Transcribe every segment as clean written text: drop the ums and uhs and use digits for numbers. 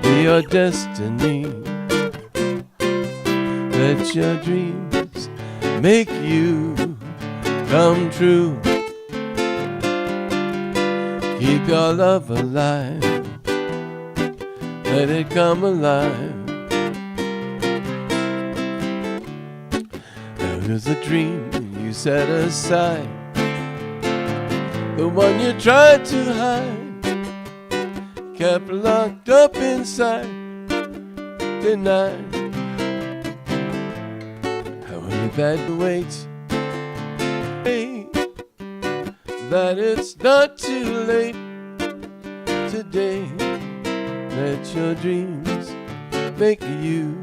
be your destiny. Let your dreams make you come true. Keep your love alive, let it come alive. There is a dream you set aside, the one you tried to hide, kept locked up inside, denied. How many bad waits? That it's not too late today. Let your dreams make you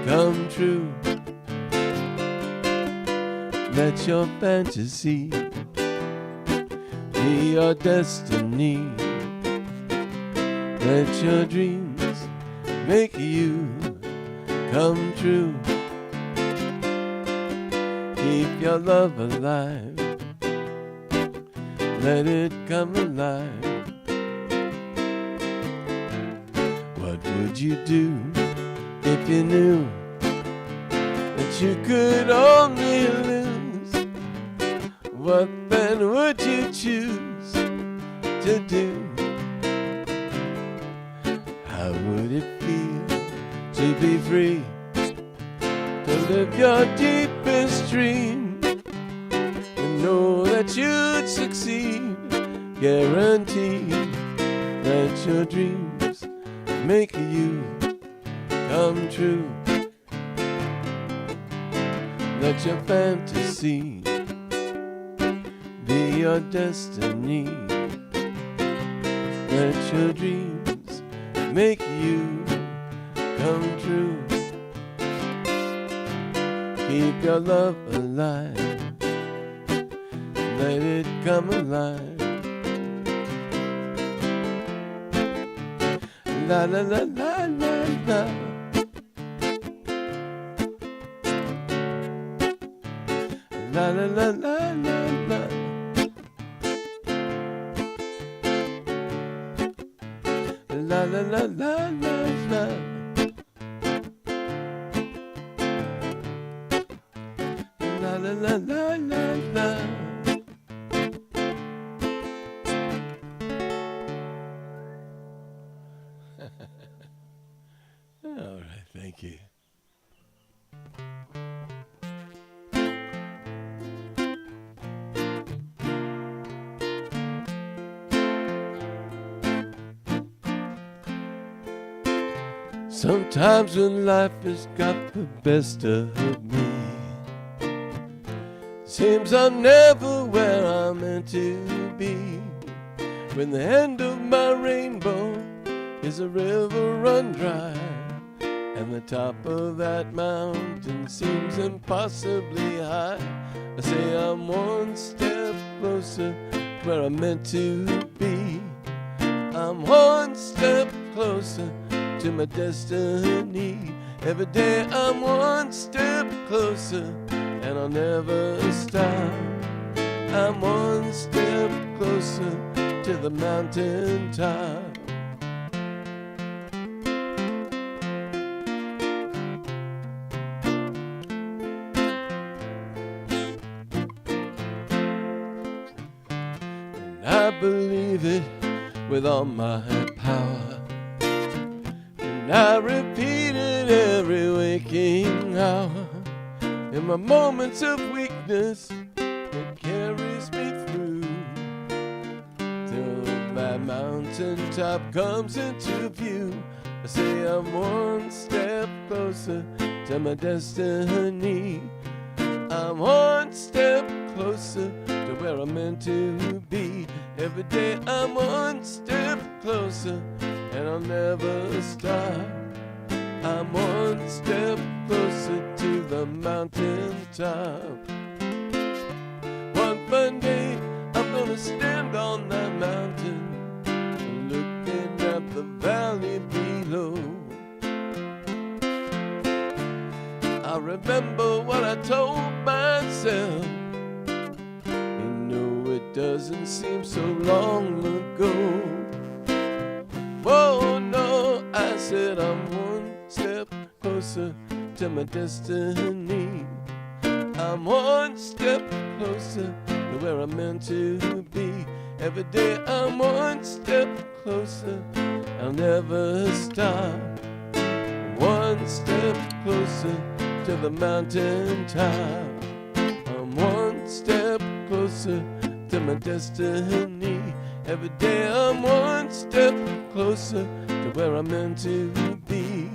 come true. Let your fantasy be your destiny. Let your dreams make you come true. Keep your love alive, let it come alive. What would you do if you knew that you could only lose? What then would you choose to do? How would it feel to be free, to live your deepest dream, and know that you'd succeed, guaranteed? Let your dreams make you come true. Let your fantasy be your destiny. Let your dreams make you come true. Keep your love alive, let it come alive. La la la la la la. La la la la la la. La la la la la la. La la la la la la. All right, thank you. Sometimes when life has got the best of me, seems I'm never where I'm meant to be. When the end of my rainbow is a river run dry, and the top of that mountain seems impossibly high, I say I'm one step closer where I'm meant to be. I'm one step closer to my destiny. Every day I'm one step closer, and I'll never stop. I'm one step closer to the mountain top. And I believe it with all my power, and I repeat it every waking hour. In my moments of weakness, it carries me through, till my mountaintop comes into view. I say I'm one step closer to my destiny. I'm one step closer to where I'm meant to be. Every day I'm one step closer, and I'll never stop. I'm one step closer to the mountain top. One fun day I'm gonna stand on that mountain, looking at the valley below. I remember what I told myself, you know it doesn't seem so long ago. Oh no, I said I'm one step closer to my destiny. I'm one step closer to where I'm meant to be. Every day I'm one step closer, I'll never stop. One step closer to the mountain top. I'm one step closer to my destiny. Every day I'm one step closer to where I'm meant to be.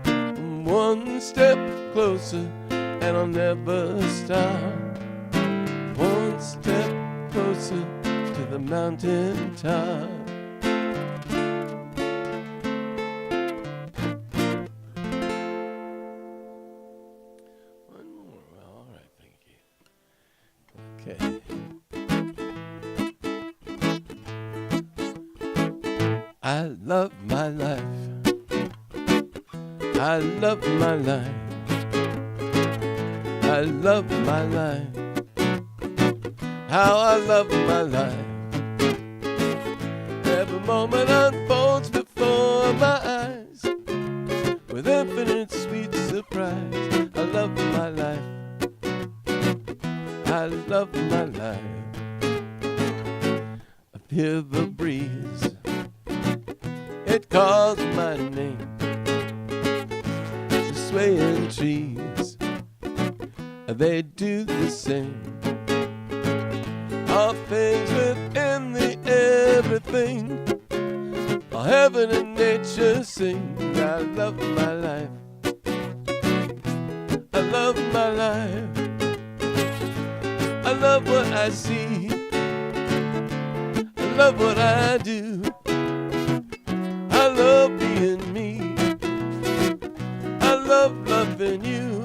I'm one step closer and I'll never stop. One step closer to the mountain top. One more. All right, thank you. Okay. I love my life. I love my life. I love my life. How I love my life. Every moment unfolds before my eyes with infinite sweet surprise. I love my life. I love my life. I feel the breeze. It calls my name. The swaying trees, they do the same. All things within the everything, all heaven and nature sing. I love my life. I love my life. I love what I see. I love what I do. I love being me. I love loving you.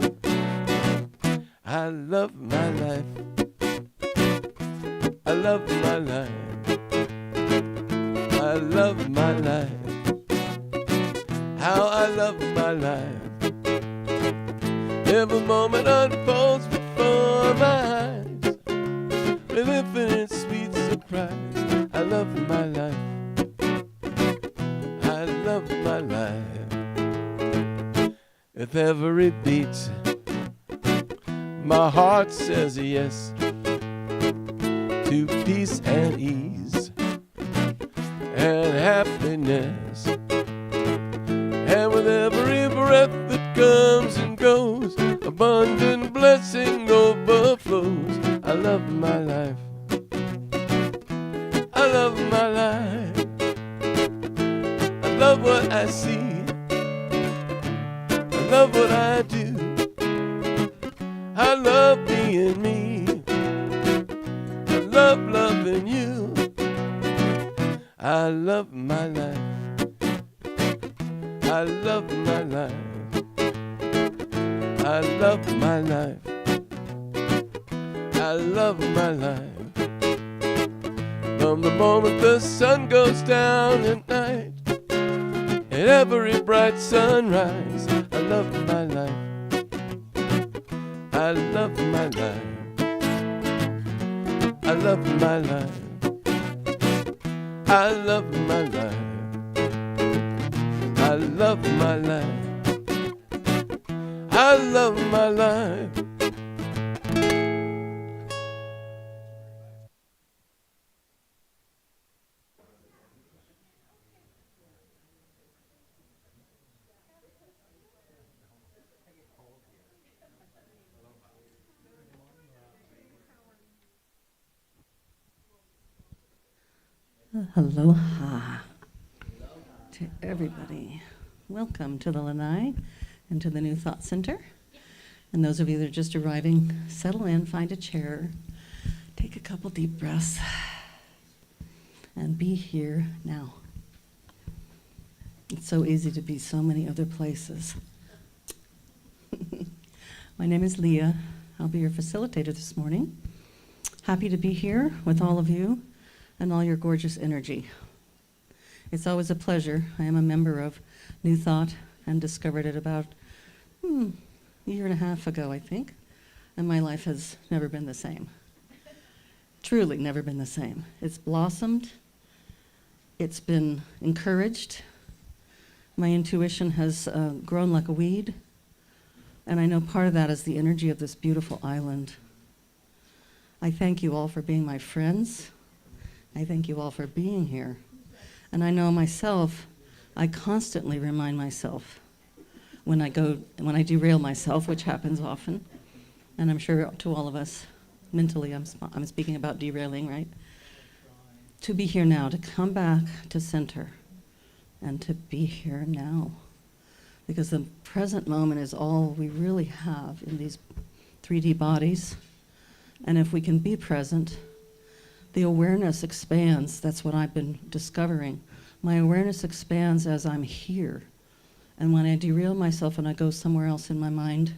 I love my life. I love my life. I love my life. How I love my life. Every moment unfolds before my eyes with infinite sweet surprise. I love my life. I love my life. With every beat, my heart says yes to peace and ease and happiness. And with every breath that comes and goes, abundant blessing overflows. I love my life. I love my life. I love what I see. I love what I do. I love being me. I love loving you. I love my life. I love my life. I love my life. I love my life. From the moment the sun goes down at night and every bright sunrise, I love my life. I love my life. I love my life. I love my life. I love my life. I love my life. Aloha to everybody. Welcome to the Lanai and to the New Thought Center. And those of you that are just arriving, settle in, find a chair, take a couple deep breaths, and be here now. It's so easy to be so many other places. My name is Leah. I'll be your facilitator this morning. Happy to be here with all of you and all your gorgeous energy. It's always a pleasure. I am a member of New Thought and discovered it about a year and a half ago, I think, and my life has never been the same. Truly never been the same. It's blossomed, it's been encouraged, My intuition has grown like a weed, and I know part of that is the energy of this beautiful island. I thank you all for being my friends. I thank you all for being here. And I know myself, I constantly remind myself when I derail myself, which happens often, and I'm sure to all of us, mentally I'm speaking about derailing, right? To be here now, to come back to center, and to be here now. Because the present moment is all we really have in these 3D bodies. And if we can be present, the awareness expands. That's what I've been discovering. My awareness expands as I'm here. And when I derail myself and I go somewhere else in my mind,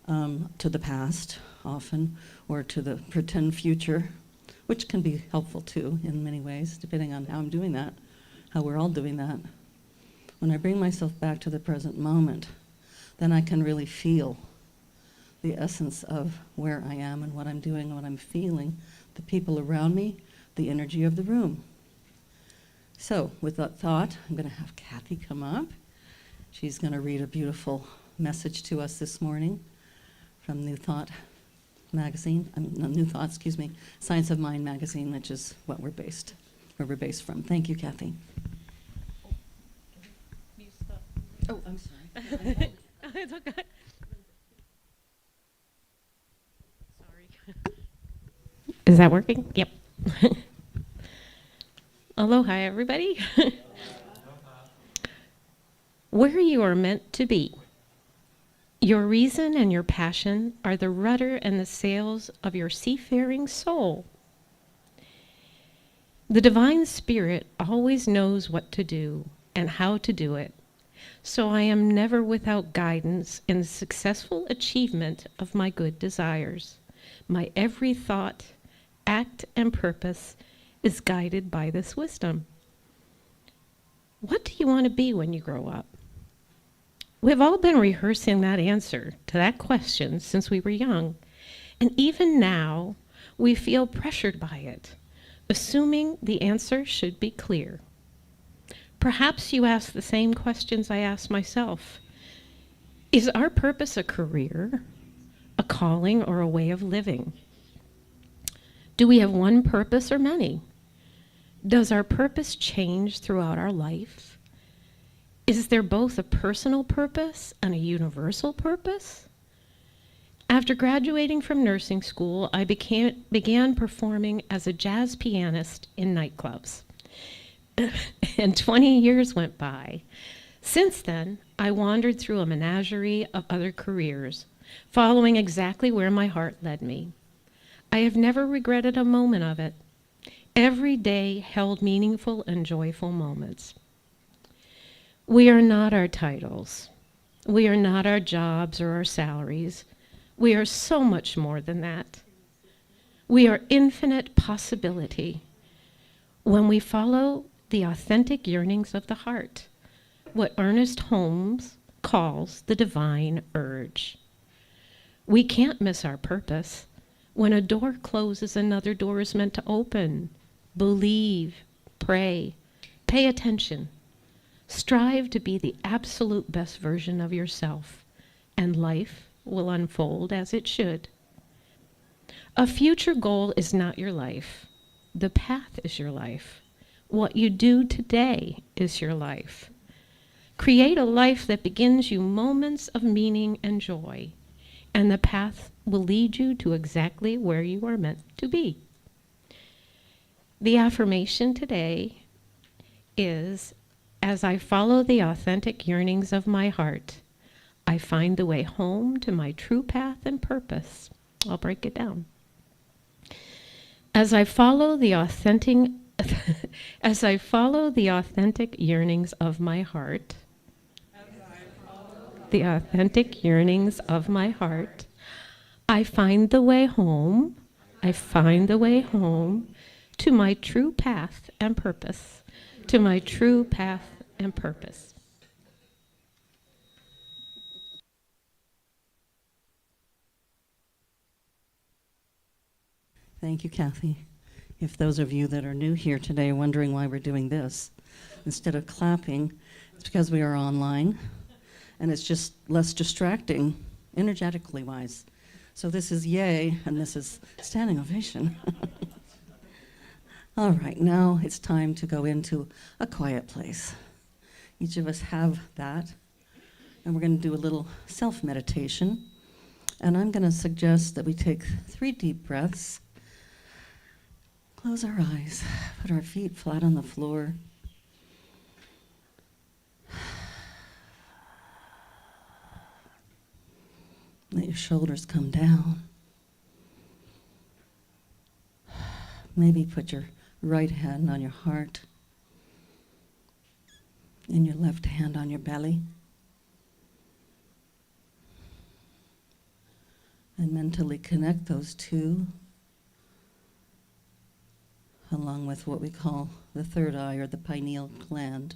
to the past often, or to the pretend future, which can be helpful too in many ways, depending on how I'm doing that, how we're all doing that. When I bring myself back to the present moment, then I can really feel the essence of where I am and what I'm doing, what I'm feeling, the people around me, the energy of the room. So with that thought, I'm going to have Kathy come up. She's going to read a beautiful message to us this morning from New Thought magazine, New Thought, Science of Mind magazine, which is where we're based from. Thank you, Kathy. Oh, I'm sorry. It's okay. Sorry. Is that working? Yep. Aloha, everybody. Where you are meant to be. Your reason and your passion are the rudder and the sails of your seafaring soul. The Divine Spirit always knows what to do and how to do it. So I am never without guidance in the successful achievement of my good desires. My every thought, act, and purpose is guided by this wisdom. What do you want to be when you grow up? We've all been rehearsing that answer to that question since we were young. And even now, we feel pressured by it, assuming the answer should be clear. Perhaps you ask the same questions I ask myself. Is our purpose a career, a calling, or a way of living? Do we have one purpose or many? Does our purpose change throughout our life? Is there both a personal purpose and a universal purpose? After graduating from nursing school, I began performing as a jazz pianist in nightclubs. And 20 years went by. Since then, I wandered through a menagerie of other careers, following exactly where my heart led me. I have never regretted a moment of it. Every day held meaningful and joyful moments. We are not our titles. We are not our jobs or our salaries. We are so much more than that. We are infinite possibility when we follow the authentic yearnings of the heart, what Ernest Holmes calls the divine urge. We can't miss our purpose. When a door closes, another door is meant to open. Believe, pray, pay attention. Strive to be the absolute best version of yourself, and life will unfold as it should. A future goal is not your life. The path is your life. What you do today is your life. Create a life that begins you moments of meaning and joy, and the path will lead you to exactly where you are meant to be. The affirmation today is, as I follow the authentic yearnings of my heart, I find the way home to my true path and purpose. I'll break it down. As I follow the authentic yearnings of my heart, I find the way home, to my true path and purpose, Thank you, Kathy. If those of you that are new here today are wondering why we're doing this, instead of clapping, it's because we are online, and it's just less distracting, energetically wise. So this is yay, and this is standing ovation. All right, now it's time to go into a quiet place. Each of us have that, and we're going to do a little self-meditation. And I'm going to suggest that we take 3 deep breaths, close our eyes, put our feet flat on the floor. Let your shoulders come down. Maybe put your right hand on your heart and your left hand on your belly. And mentally connect those two, along with what we call the third eye or the pineal gland.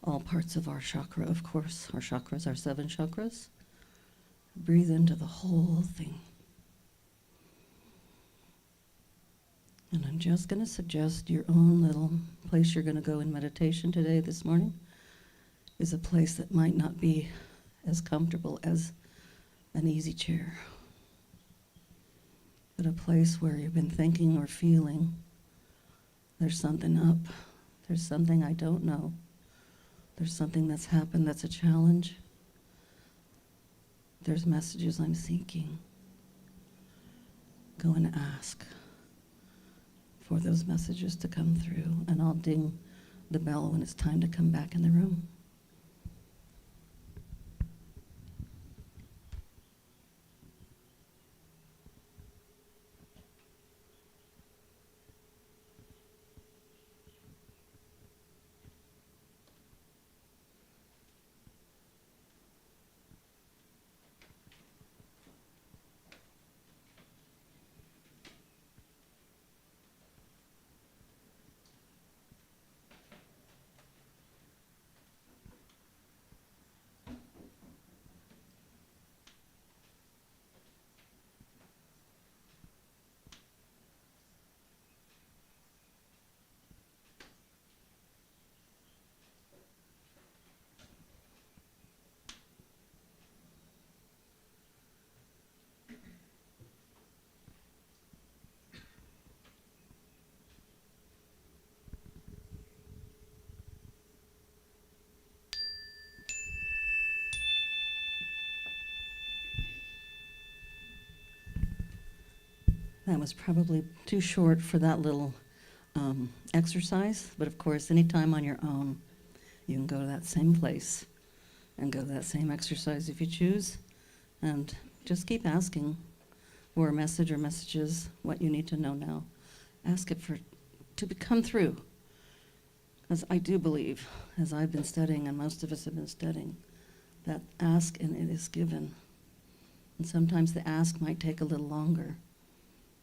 All parts of our chakra, of course. Our chakras are 7 chakras. Breathe into the whole thing. And I'm just going to suggest your own little place you're going to go in meditation today, this morning, is a place that might not be as comfortable as an easy chair, but a place where you've been thinking or feeling, there's something up, there's something I don't know, there's something that's happened that's a challenge, there's messages I'm seeking. Go and ask for those messages to come through, and I'll ding the bell when it's time to come back in the room. That was probably too short for that little exercise, but of course, anytime on your own, you can go to that same place and go to that same exercise if you choose, and just keep asking for a message or messages, what you need to know now. Ask it to come through, because I do believe, as I've been studying, and most of us have been studying, that ask and it is given. And sometimes the ask might take a little longer.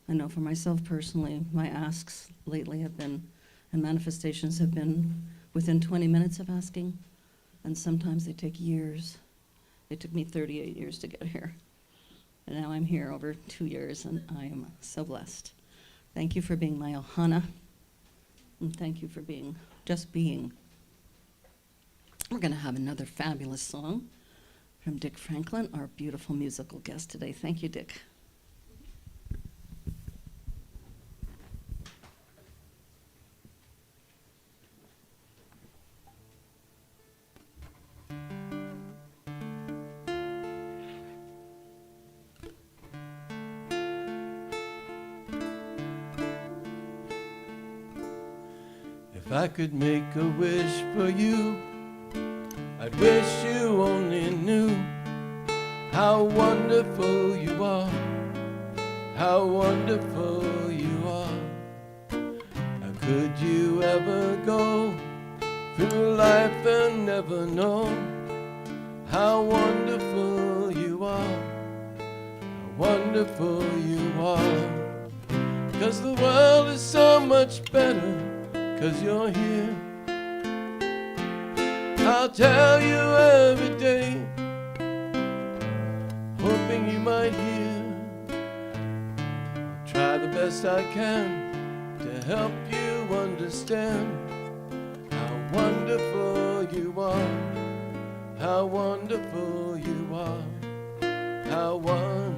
I know for myself personally, my asks lately have been, and manifestations have been within 20 minutes of asking, and sometimes they take years. It took me 38 years to get here. And now I'm here over 2 years, and I am so blessed. Thank you for being my ohana, and thank you for just being. We're going to have another fabulous song from Dick Franklin, our beautiful musical guest today. Thank you, Dick. If I could make a wish for you, I'd wish you only knew how wonderful you are, how wonderful you are. How could you ever go through life and never know how wonderful you are, how wonderful you are? 'Cause the world is so much better 'cause you're here. I'll tell you every day, hoping you might hear. I'll try the best I can to help you understand how wonderful you are, how wonderful you are, how wonderful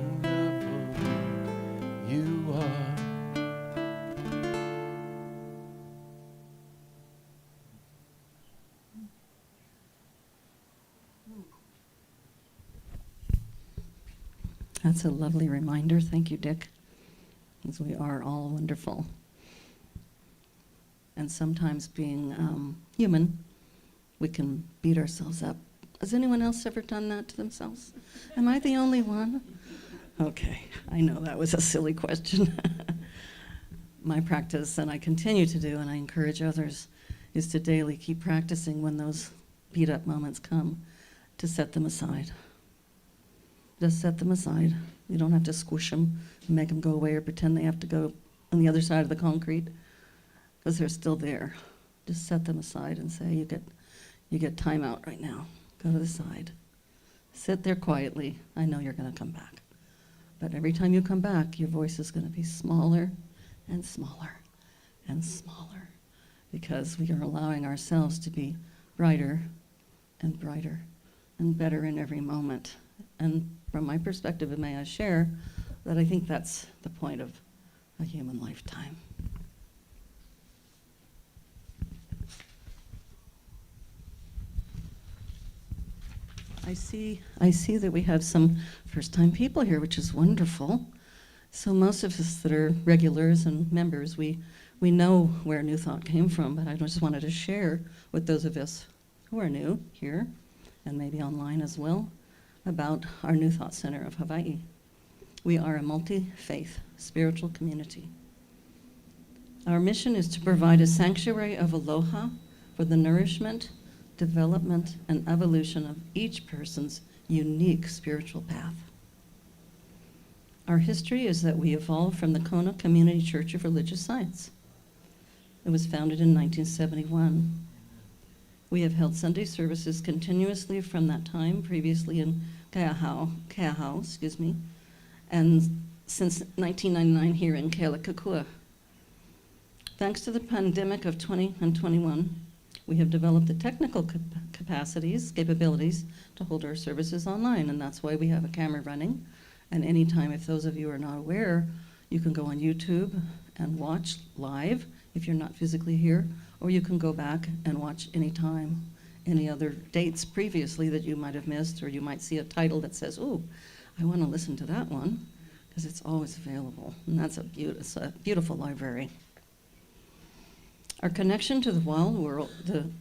you are. That's a lovely reminder. Thank you, Dick, as we are all wonderful. And sometimes being human, we can beat ourselves up. Has anyone else ever done that to themselves? Am I the only one? Okay, I know that was a silly question. My practice, and I continue to do, and I encourage others, is to daily keep practicing when those beat-up moments come, to set them aside. Just set them aside. You don't have to squish them and make them go away or pretend they have to go on the other side of the concrete, because they're still there. Just set them aside and say, you get time out right now. Go to the side. Sit there quietly. I know you're going to come back. But every time you come back, your voice is going to be smaller and smaller and smaller, because we are allowing ourselves to be brighter and brighter and better in every moment. And from my perspective, may I share that I think that's the point of a human lifetime. I see that we have some first-time people here, which is wonderful. So most of us that are regulars and members, we know where New Thought came from, but I just wanted to share with those of us who are new here, and maybe online as well, about our New Thought Center of Hawaii. We are a multi-faith spiritual community. Our mission is to provide a sanctuary of aloha for the nourishment, development, and evolution of each person's unique spiritual path. Our history is that we evolved from the Kona Community Church of Religious Science. It was founded in 1971. We have held Sunday services continuously from that time, previously in Keahau, and since 1999 here in Kealakekua. Thanks to the pandemic of 20 and 21, we have developed the technical capabilities to hold our services online, and that's why we have a camera running. And anytime, if those of you are not aware, you can go on YouTube and watch live if you're not physically here, or you can go back and watch anytime, any other dates previously that you might have missed, or you might see a title that says, ooh, I want to listen to that one, because it's always available. And that's a beautiful library. Our connection to the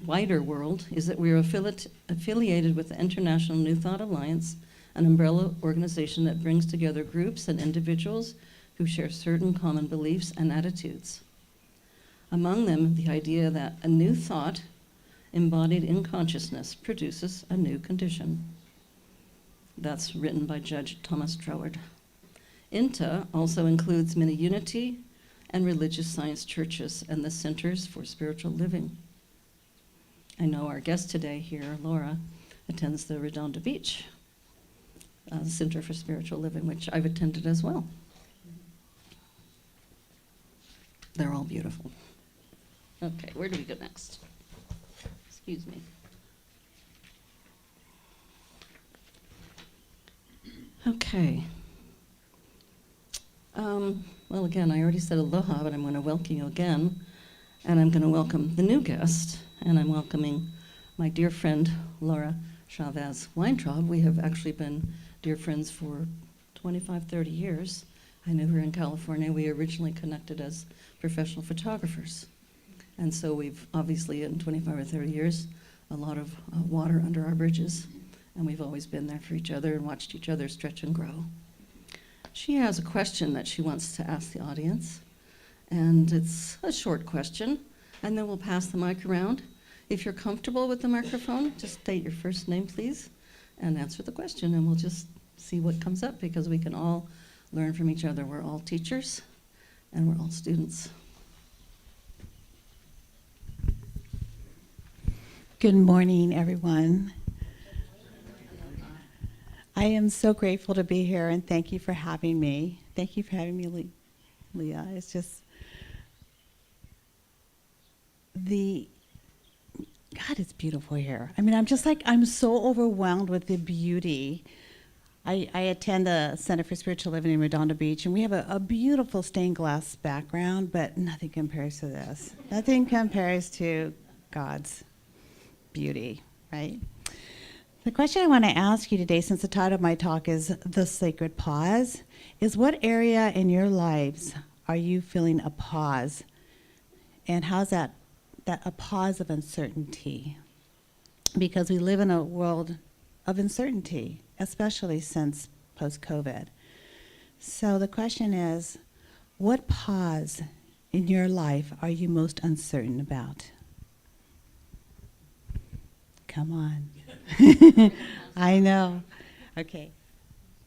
wider world, is that we are affiliated with the International New Thought Alliance, an umbrella organization that brings together groups and individuals who share certain common beliefs and attitudes. Among them, the idea that a new thought embodied in consciousness produces a new condition. That's written by Judge Thomas Troward. INTA also includes many unity and religious science churches and the Centers for Spiritual Living. I know our guest today here, Laura, attends the Redondo Beach Center for Spiritual Living, which I've attended as well. They're all beautiful. Okay, where do we go next? Excuse me. Okay. Well, again, I already said aloha, but I'm going to welcome you again. And I'm going to welcome the new guest, and I'm welcoming my dear friend, Laura Chavez Weintraub. We have actually been dear friends for 25, 30 years. I knew her in California. We originally connected as professional photographers. And so we've obviously, in 25 or 30 years, a lot of water under our bridges. And we've always been there for each other and watched each other stretch and grow. She has a question that she wants to ask the audience. And it's a short question. And then we'll pass the mic around. If you're comfortable with the microphone, just state your first name, please, and answer the question. And we'll just see what comes up, because we can all learn from each other. We're all teachers, and we're all students. Good morning, everyone. I am so grateful to be here, and thank you for having me. Thank you for having me, Leah. It's just God, it's beautiful here. I mean, I'm so overwhelmed with the beauty. I attend the Center for Spiritual Living in Redondo Beach, and we have a beautiful stained glass background, but nothing compares to this. Nothing compares to God's beauty, right? The question I want to ask you today, since the title of my talk is The Sacred Pause, is what area in your lives are you feeling a pause? And how's that a pause of uncertainty? Because we live in a world of uncertainty, especially since post-COVID. So the question is, what pause in your life are you most uncertain about? Come on. I know. Okay.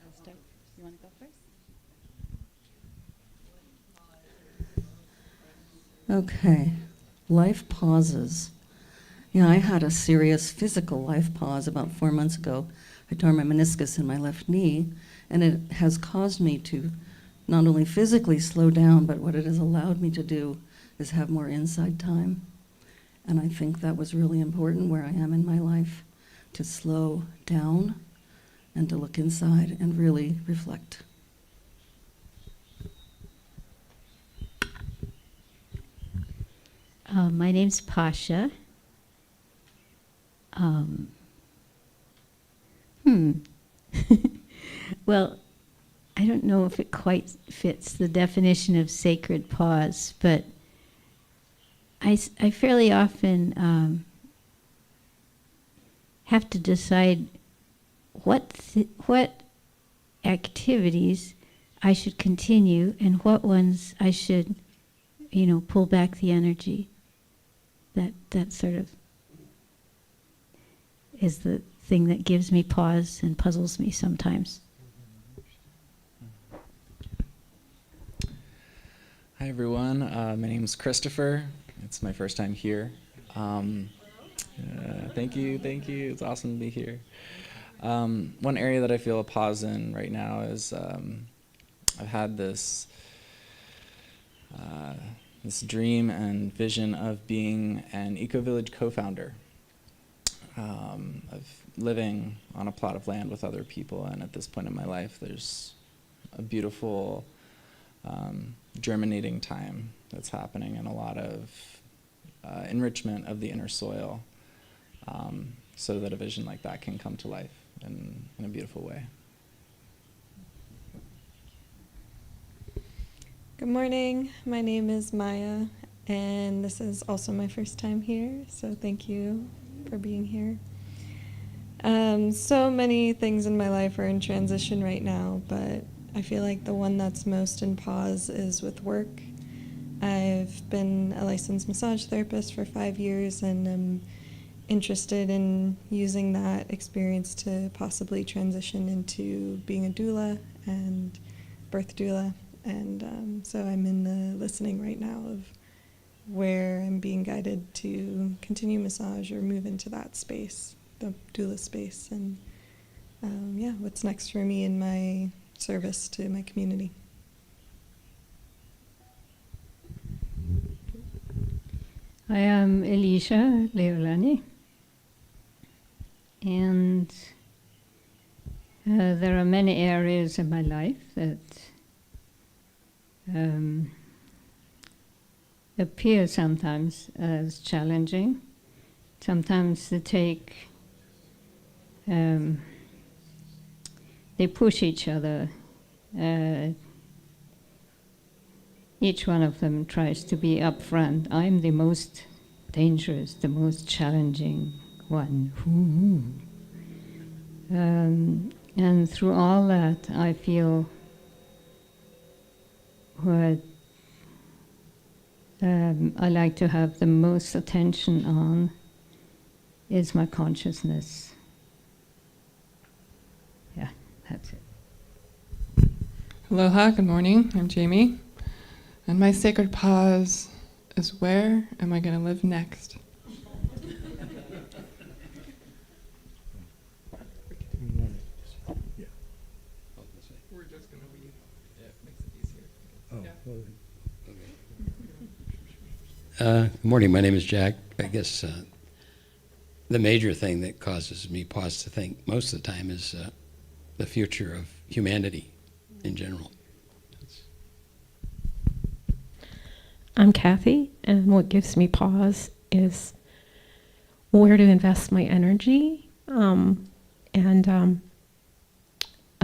I'll start. You want to go first? Okay. Life pauses. Yeah, I had a serious physical life pause about 4 months ago. I tore my meniscus in my left knee, and it has caused me to not only physically slow down, but what it has allowed me to do is have more inside time. And I think that was really important where I am in my life, to slow down and to look inside and really reflect. My name's Pasha. Well, I don't know if it quite fits the definition of sacred pause, but I fairly often have to decide what activities I should continue and what ones I should, pull back the energy. That sort of is the thing that gives me pause and puzzles me sometimes. Hi everyone, my name's Christopher. It's my first time here. Thank you, it's awesome to be here. One area that I feel a pause in right now is I've had this dream and vision of being an eco-village co-founder, of living on a plot of land with other people, and at this point in my life there's a beautiful germinating time that's happening and a lot of enrichment of the inner soil, so that a vision like that can come to life in a beautiful way. Good morning, my name is Maya, and this is also my first time here, so thank you for being here. So many things in my life are in transition right now, but I feel like the one that's most in pause is with work. I've been a licensed massage therapist for 5 years, and I'm interested in using that experience to possibly transition into being a doula and birth doula. And so I'm in the listening right now of where I'm being guided to continue massage or move into that space, the doula space, and what's next for me in my service to my community. I am Elisha Leolani, and there are many areas in my life that appear sometimes as challenging. Sometimes they push each other. Each one of them tries to be upfront. I'm the most dangerous, the most challenging one. And through all that, I feel what I like to have the most attention on is my consciousness. Yeah, that's it. Aloha, good morning. I'm Jamie. And my sacred pause is, where am I going to live next? We're just going to leave. Yeah, it makes it easier. Oh. Yeah. Good morning. My name is Jack. I guess the major thing that causes me pause to think most of the time is the future of humanity in general. I'm Kathy, and what gives me pause is where to invest my energy. A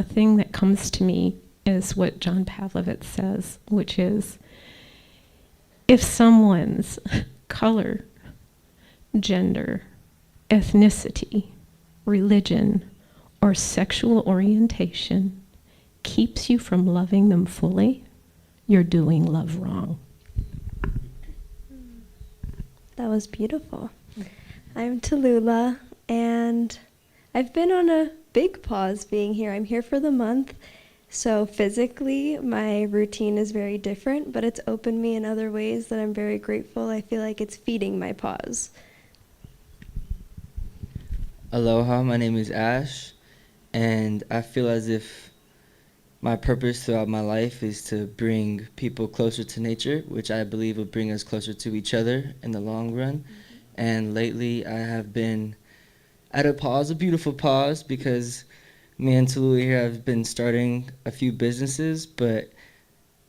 thing that comes to me is what John Pavlovitz says, which is, if someone's color, gender, ethnicity, religion, or sexual orientation keeps you from loving them fully, you're doing love wrong. That was beautiful. I'm Tallulah, and I've been on a big pause being here. I'm here for the month, so physically my routine is very different, but it's opened me in other ways that I'm very grateful. I feel like it's feeding my pause. Aloha, my name is Ash, and I feel as if my purpose throughout my life is to bring people closer to nature, which I believe will bring us closer to each other in the long run. And lately I have been at a pause, a beautiful pause, because me and Tallulah here have been starting a few businesses, but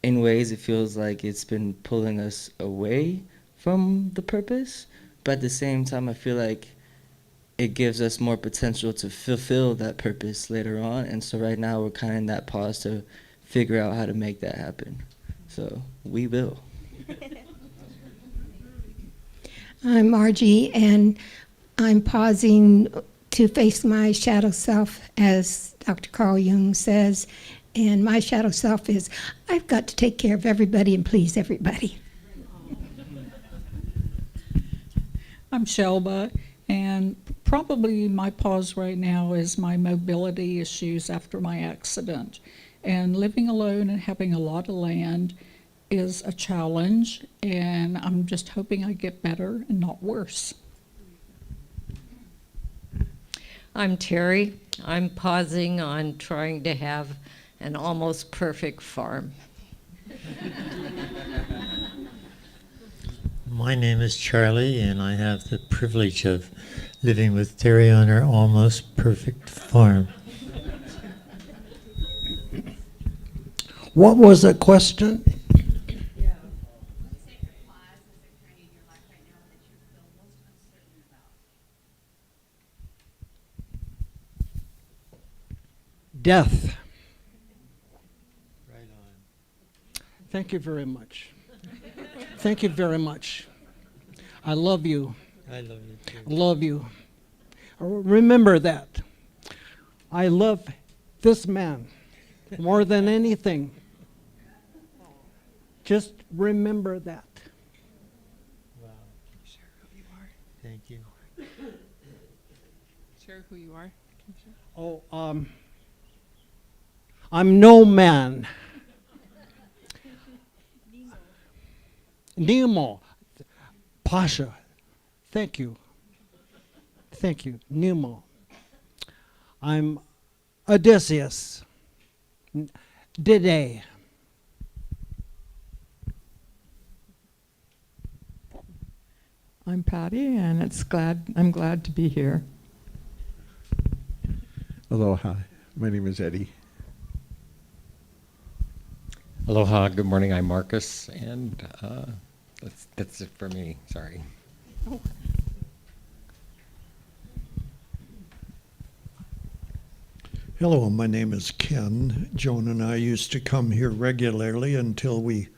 in ways it feels like it's been pulling us away from the purpose. But at the same time, I feel like it gives us more potential to fulfill that purpose later on. And so right now we're kind of in that pause to figure out how to make that happen. So we will. I'm Margie, and I'm pausing to face my shadow self, as Dr. Carl Jung says. And my shadow self is, I've got to take care of everybody and please everybody. I'm Shelba, and probably my pause right now is my mobility issues after my accident. And living alone and having a lot of land is a challenge, and I'm just hoping I get better and not worse. I'm Terry. I'm pausing on trying to have an almost perfect farm. My name is Charlie, and I have the privilege of living with Terry on our almost perfect farm. What was the question? Death. Right on. Thank you very much. Thank you very much. I love you. I love you too. Love you. Remember that. I love this man more than anything. Just remember that. Wow. Share who you are. Thank you. Share who you are. Can you share? Oh, I'm no man. Nemo. Pasha. Thank you. Thank you. Nemo. I'm Odysseus. Dide. I'm Patty, and I'm glad to be here. Aloha. My name is Eddie. Aloha, good morning, I'm Marcus, and that's it for me, sorry. Oh. Hello, my name is Ken. Joan and I used to come here regularly until we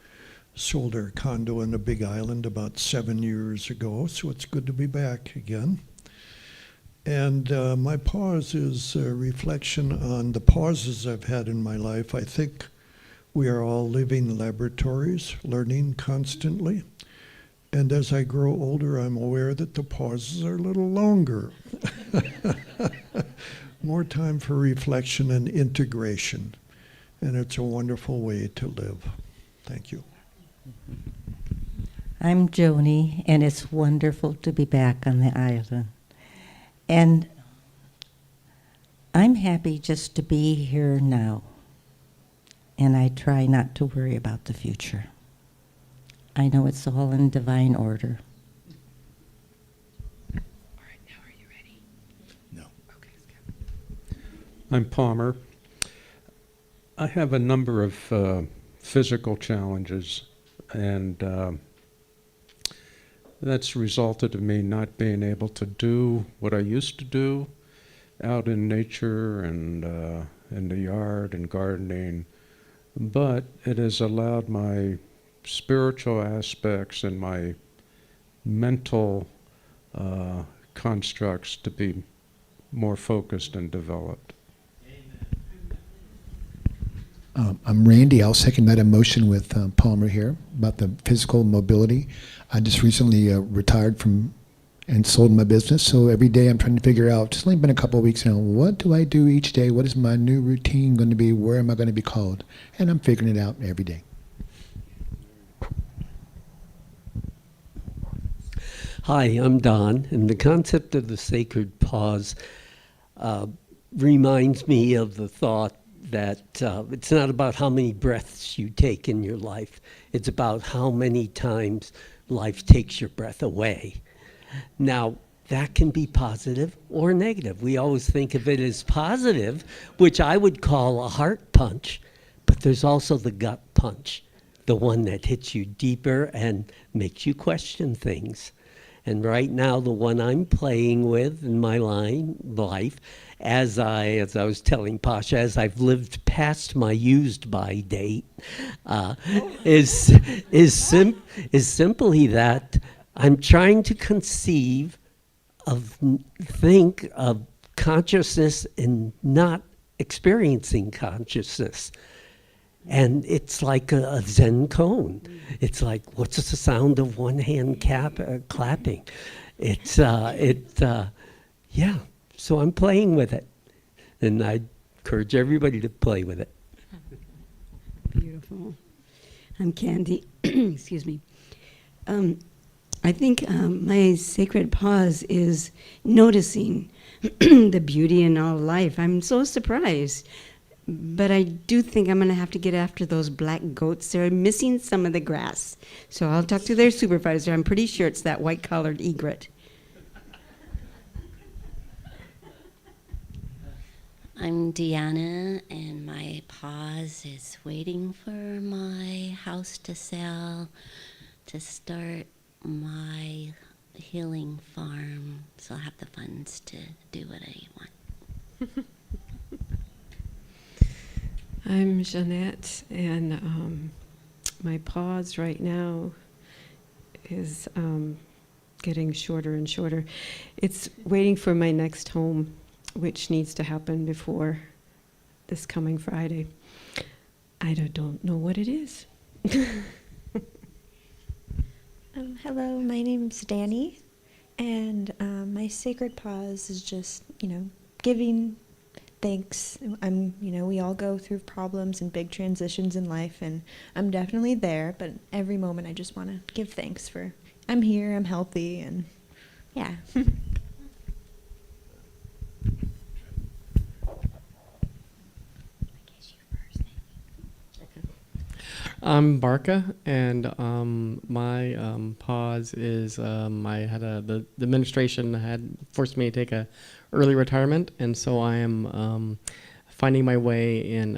sold our condo in the Big Island about 7 years ago, so it's good to be back again. And my pause is a reflection on the pauses I've had in my life. I think we are all living laboratories, learning constantly. And as I grow older, I'm aware that the pauses are a little longer. More time for reflection and integration. And it's a wonderful way to live. Thank you. I'm Joni, and it's wonderful to be back on the island. And I'm happy just to be here now. and I try not to worry about the future. I know it's all in divine order. I'm Palmer. I have a number of physical challenges, and that's resulted in me not being able to do what I used to do out in nature and in the yard and gardening. But it has allowed my spiritual aspects and my mental constructs to be more focused and developed. I'm Randy. I'll second that emotion with Palmer here about the physical mobility. I just recently retired from and sold my business, so every day I'm trying to figure out, it's only been a couple of weeks now, what do I do each day? What is my new routine going to be? Where am I going to be called? And I'm figuring it out every day. Hi, I'm Don, and the concept of the sacred pause reminds me of the thought that it's not about how many breaths you take in your life. It's about how many times life takes your breath away. Now, that can be positive or negative. We always think of it as positive, which I would call a heart punch, but there's also the gut punch, the one that hits you deeper and makes you question things. And right now, the one I'm playing with in my life, as I was telling Pasha, as I've lived past my used by date, is simply that I'm trying to think of consciousness and not experiencing consciousness. And it's like a Zen cone. It's like, what's the sound of one hand clapping? Yeah. So I'm playing with it, and I encourage everybody to play with it. Beautiful. I'm Candy. Excuse me. I think my sacred pause is noticing the beauty in all life. I'm so surprised. But I do think I'm going to have to get after those black goats. They're missing some of the grass. So I'll talk to their supervisor. I'm pretty sure it's that white-collared egret. I'm Deanna, and my pause is waiting for my house to sell to start my healing farm, so I'll have the funds to do what I want. I'm Jeanette, and my pause right now is getting shorter and shorter. It's waiting for my next home, which needs to happen before this coming Friday. I don't know what it is. Hello, my name's Danny, and my sacred pause is just, giving thanks. We all go through problems and big transitions in life, and I'm definitely there, but every moment I just want to give thanks for I'm here, I'm healthy, and yeah. I'm Barca, and my pause is I had the administration had forced me to take a early retirement, and so I am finding my way in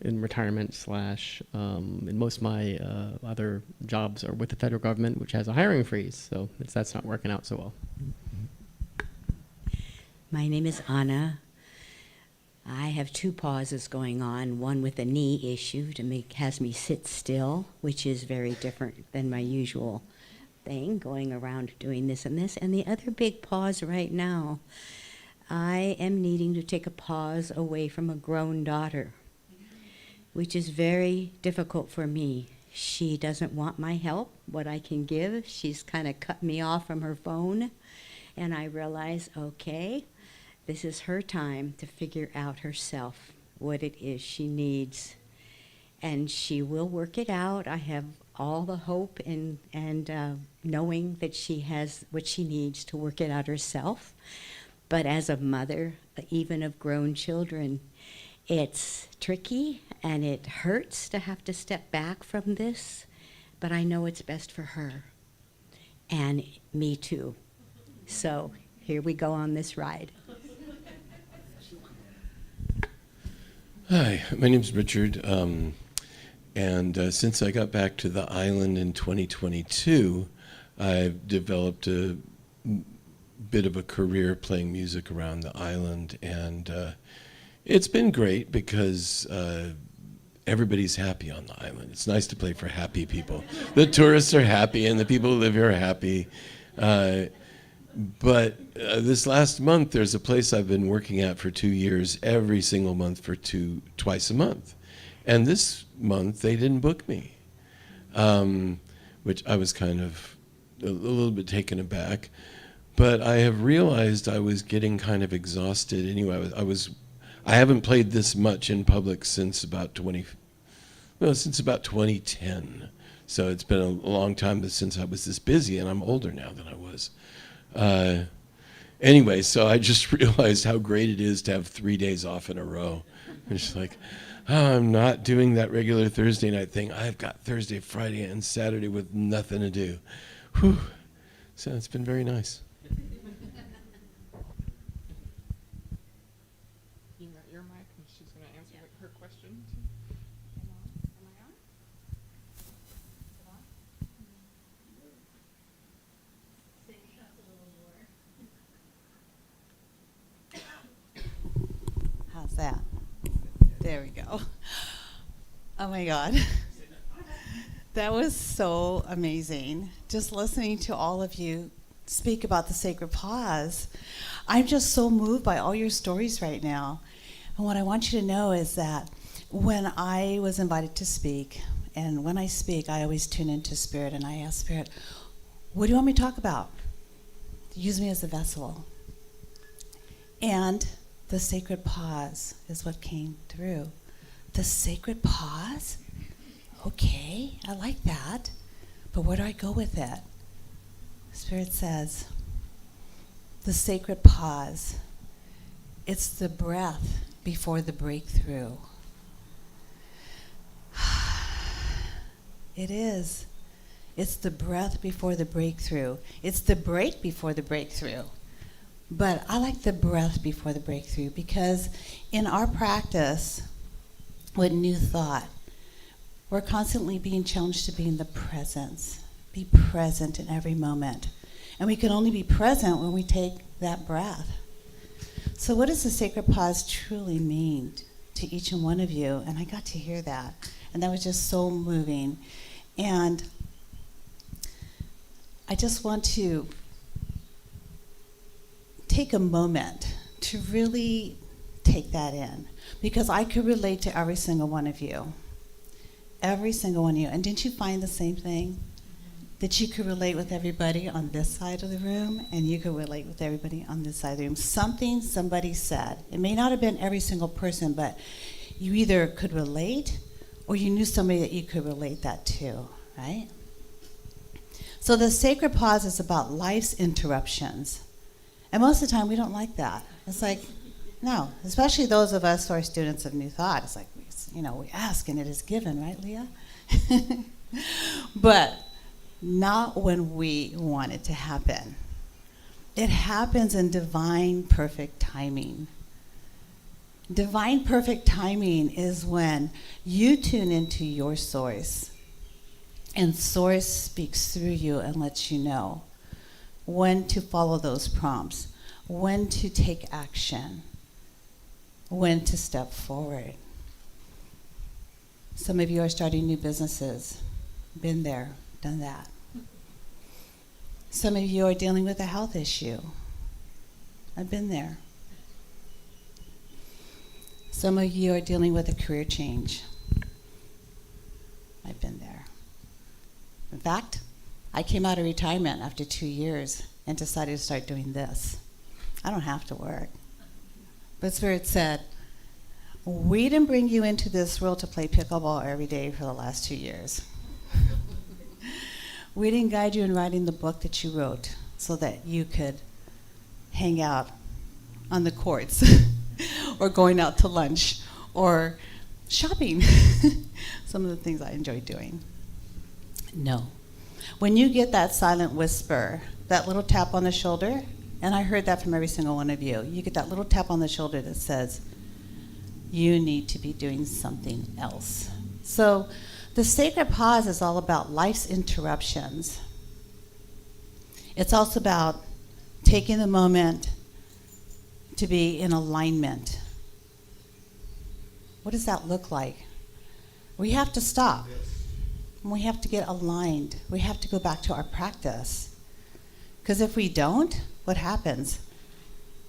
in retirement / and most of my other jobs are with the federal government, which has a hiring freeze, so that's not working out so well. My name is Anna. I have 2 pauses going on, one with a knee issue has me sit still, which is very different than my usual thing, going around doing this and this. And the other big pause right now, I am needing to take a pause away from a grown daughter, which is very difficult for me. She doesn't want my help, what I can give. She's kind of cut me off from her phone. And I realize, okay, this is her time to figure out herself what it is she needs. And she will work it out. I have all the hope and knowing that she has what she needs to work it out herself. But as a mother, even of grown children, It's tricky and it hurts to have to step back from this, but I know it's best for her and me too. So here we go on this ride. Hi, my name's Richard, and since I got back to the island in 2022, I've developed a bit of a career playing music around the island, and it's been great because everybody's happy on the island. It's nice to play for happy people. The tourists are happy, and the people who live here are happy. But this last month, there's a place I've been working at for 2 years, every single month for twice a month. And this month, they didn't book me, which I was kind of a little bit taken aback. But I have realized I was getting kind of exhausted anyway. I haven't played this much in public since about 2010. So it's been a long time since I was this busy, and I'm older now than I was. Anyway, so I just realized how great it is to have 3 days off in a row. It's just like, oh, I'm not doing that regular Thursday night thing. I've got Thursday, Friday, and Saturday with nothing to do. Whew. So it's been very nice. You got your mic, and she's going to answer her question. How's that? There we go. Oh my God. That was so amazing. Just listening to all of you speak about the sacred pause. I'm just so moved by all your stories right now. And what I want you to know is that when I was invited to speak, and when I speak, I always tune into Spirit and I ask Spirit, what do you want me to talk about? Use me as a vessel. And the sacred pause is what came through. The sacred pause? Okay, I like that. But where do I go with it? Spirit says, the sacred pause, it's the breath before the breakthrough. It is. It's the breath before the breakthrough. It's the break before the breakthrough. But I like the breath before the breakthrough because in our practice with New Thought, we're constantly being challenged to be in the presence, be present in every moment. And we can only be present when we take that breath. So what does the sacred pause truly mean to each and one of you? And I got to hear that. And that was just so moving. And I just want to take a moment to really take that in, because I could relate to every single one of you. Every single one of you. And didn't you find the same thing? That you could relate with everybody on this side of the room, and you could relate with everybody on this side of the room. Something somebody said. It may not have been every single person, but you either could relate or you knew somebody that you could relate that to, right? So the sacred pause is about life's interruptions. And most of the time, we don't like that. It's like, no, especially those of us who are students of New Thought. It's like, we ask and it is given, right, Leah? But not when we want it to happen. It happens in divine perfect timing. Divine perfect timing is when you tune into your source, and source speaks through you and lets you know when to follow those prompts, when to take action, when to step forward. Some of you are starting new businesses. Been there, done that. Some of you are dealing with a health issue. I've been there. Some of you are dealing with a career change. I've been there. In fact, I came out of retirement after 2 years and decided to start doing this. I don't have to work. But Spirit said, we didn't bring you into this world to play pickleball every day for the last 2 years. We didn't guide you in writing the book that you wrote so that you could hang out on the courts or going out to lunch or shopping. Some of the things I enjoy doing. No. When you get that silent whisper, that little tap on the shoulder, and I heard that from every single one of you, you get that little tap on the shoulder that says, you need to be doing something else. So the sacred pause is all about life's interruptions. It's also about taking the moment to be in alignment. What does that look like? We have to stop. We have to get aligned. We have to go back to our practice. Because if we don't, what happens?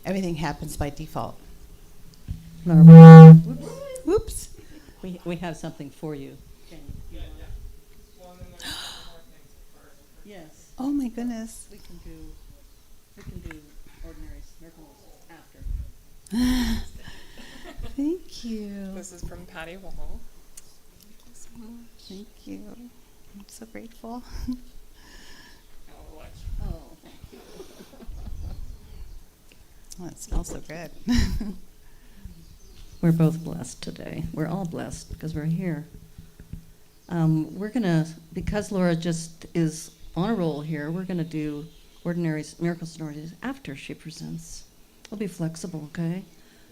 Everything happens by default. Whoops. We have something for you. Yes. Oh my goodness. We can do ordinary miracles after. Thank you. This is from Patty Wall. Thank you. I'm so grateful. Oh, thank you. Oh, it smells so good. We're both blessed today. We're all blessed because we're here. We're gonna, because Laura just is on a roll here, we're gonna do miracles and ordinaries after she presents. We'll be flexible, okay?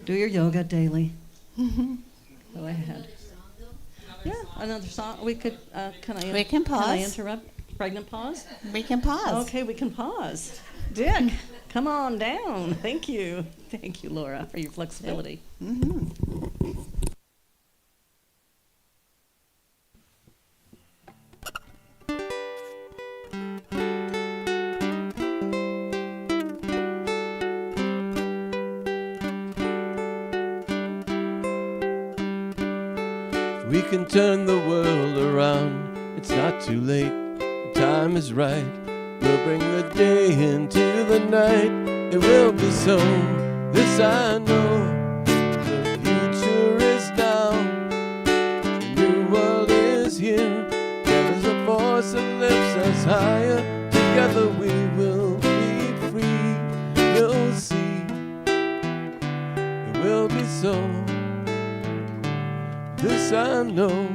Do your yoga daily. Go ahead. Yeah, another song. We could. We can pause. Can I interrupt? Pregnant pause. We can pause. Okay, we can pause. Dick, come on down. Thank you, Laura, for your flexibility. We can turn the world around, it's not too late, the time is right. We'll bring the day into the night, it will be so, this I know. The future is now, the new world is here. There is a force that lifts us higher, together we will be free. You'll see, it will be so. This I know.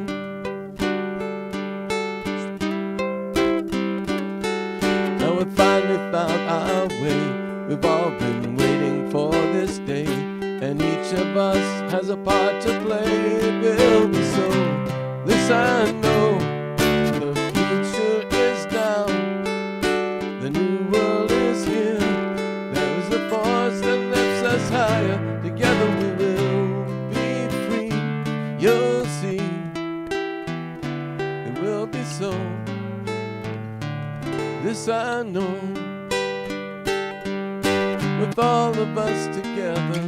Now we finally found our way. We've all been waiting for this day, and each of us has a part to play. It will be so. This I know. The future is now. The new world is here. There is a force that lifts us higher. Together we will be free. You'll see, it will be so. This I know. With all of us together,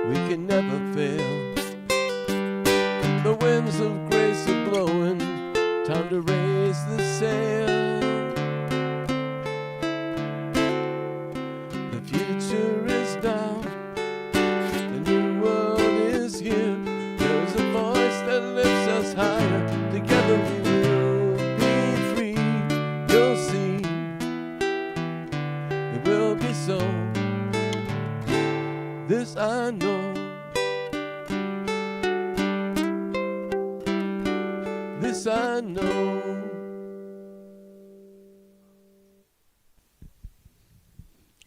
we can never fail. The winds of grace are blowing, time to raise the sail. The future is now, the new world is here. There's a voice that lifts us higher. Together we will be free. You'll see, it will be so. This I know. This I know.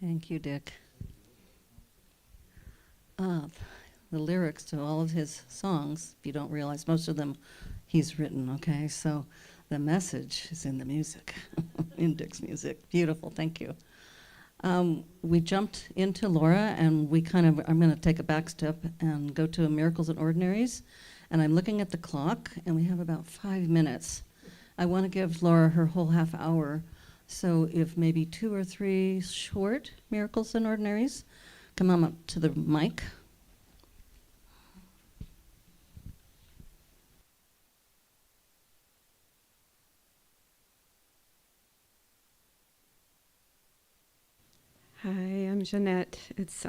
Thank you, Dick. The lyrics to all of his songs, if you don't realize, most of them he's written, okay? So the message is in the music, in Dick's music. Beautiful, thank you. We jumped into Laura, and I'm going to take a back step and go to Miracles and Ordinaries. And I'm looking at the clock, and we have about 5 minutes. I want to give Laura her whole half hour. So if maybe 2 or 3 short Miracles and Ordinaries, come on up to the mic. Hi, I'm Jeanette. It's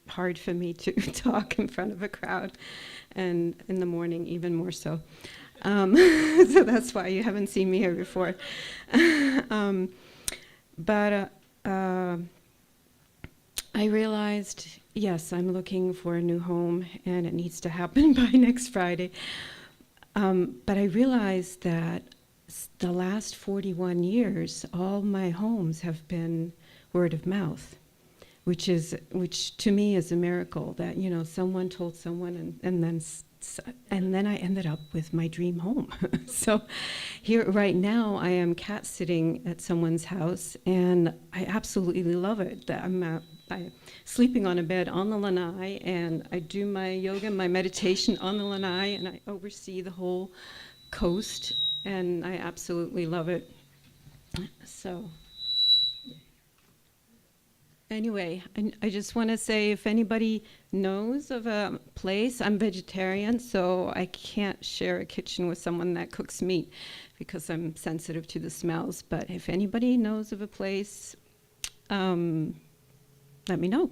hard for me to talk in front of a crowd, and in the morning even more so. So that's why you haven't seen me here before. But I realized, yes, I'm looking for a new home, and it needs to happen by next Friday. But I realized that the last 41 years, all my homes have been word of mouth, which to me is a miracle. That someone told someone, and then I ended up with my dream home. So here right now, I am cat sitting at someone's house, and I absolutely love it. That I'm sleeping on a bed on the lanai, and I do my yoga, my meditation on the lanai, and I oversee the whole coast, and I absolutely love it. So anyway, I just want to say, if anybody knows of a place, I'm vegetarian, so I can't share a kitchen with someone that cooks meat because I'm sensitive to the smells. But if anybody knows of a place, let me know.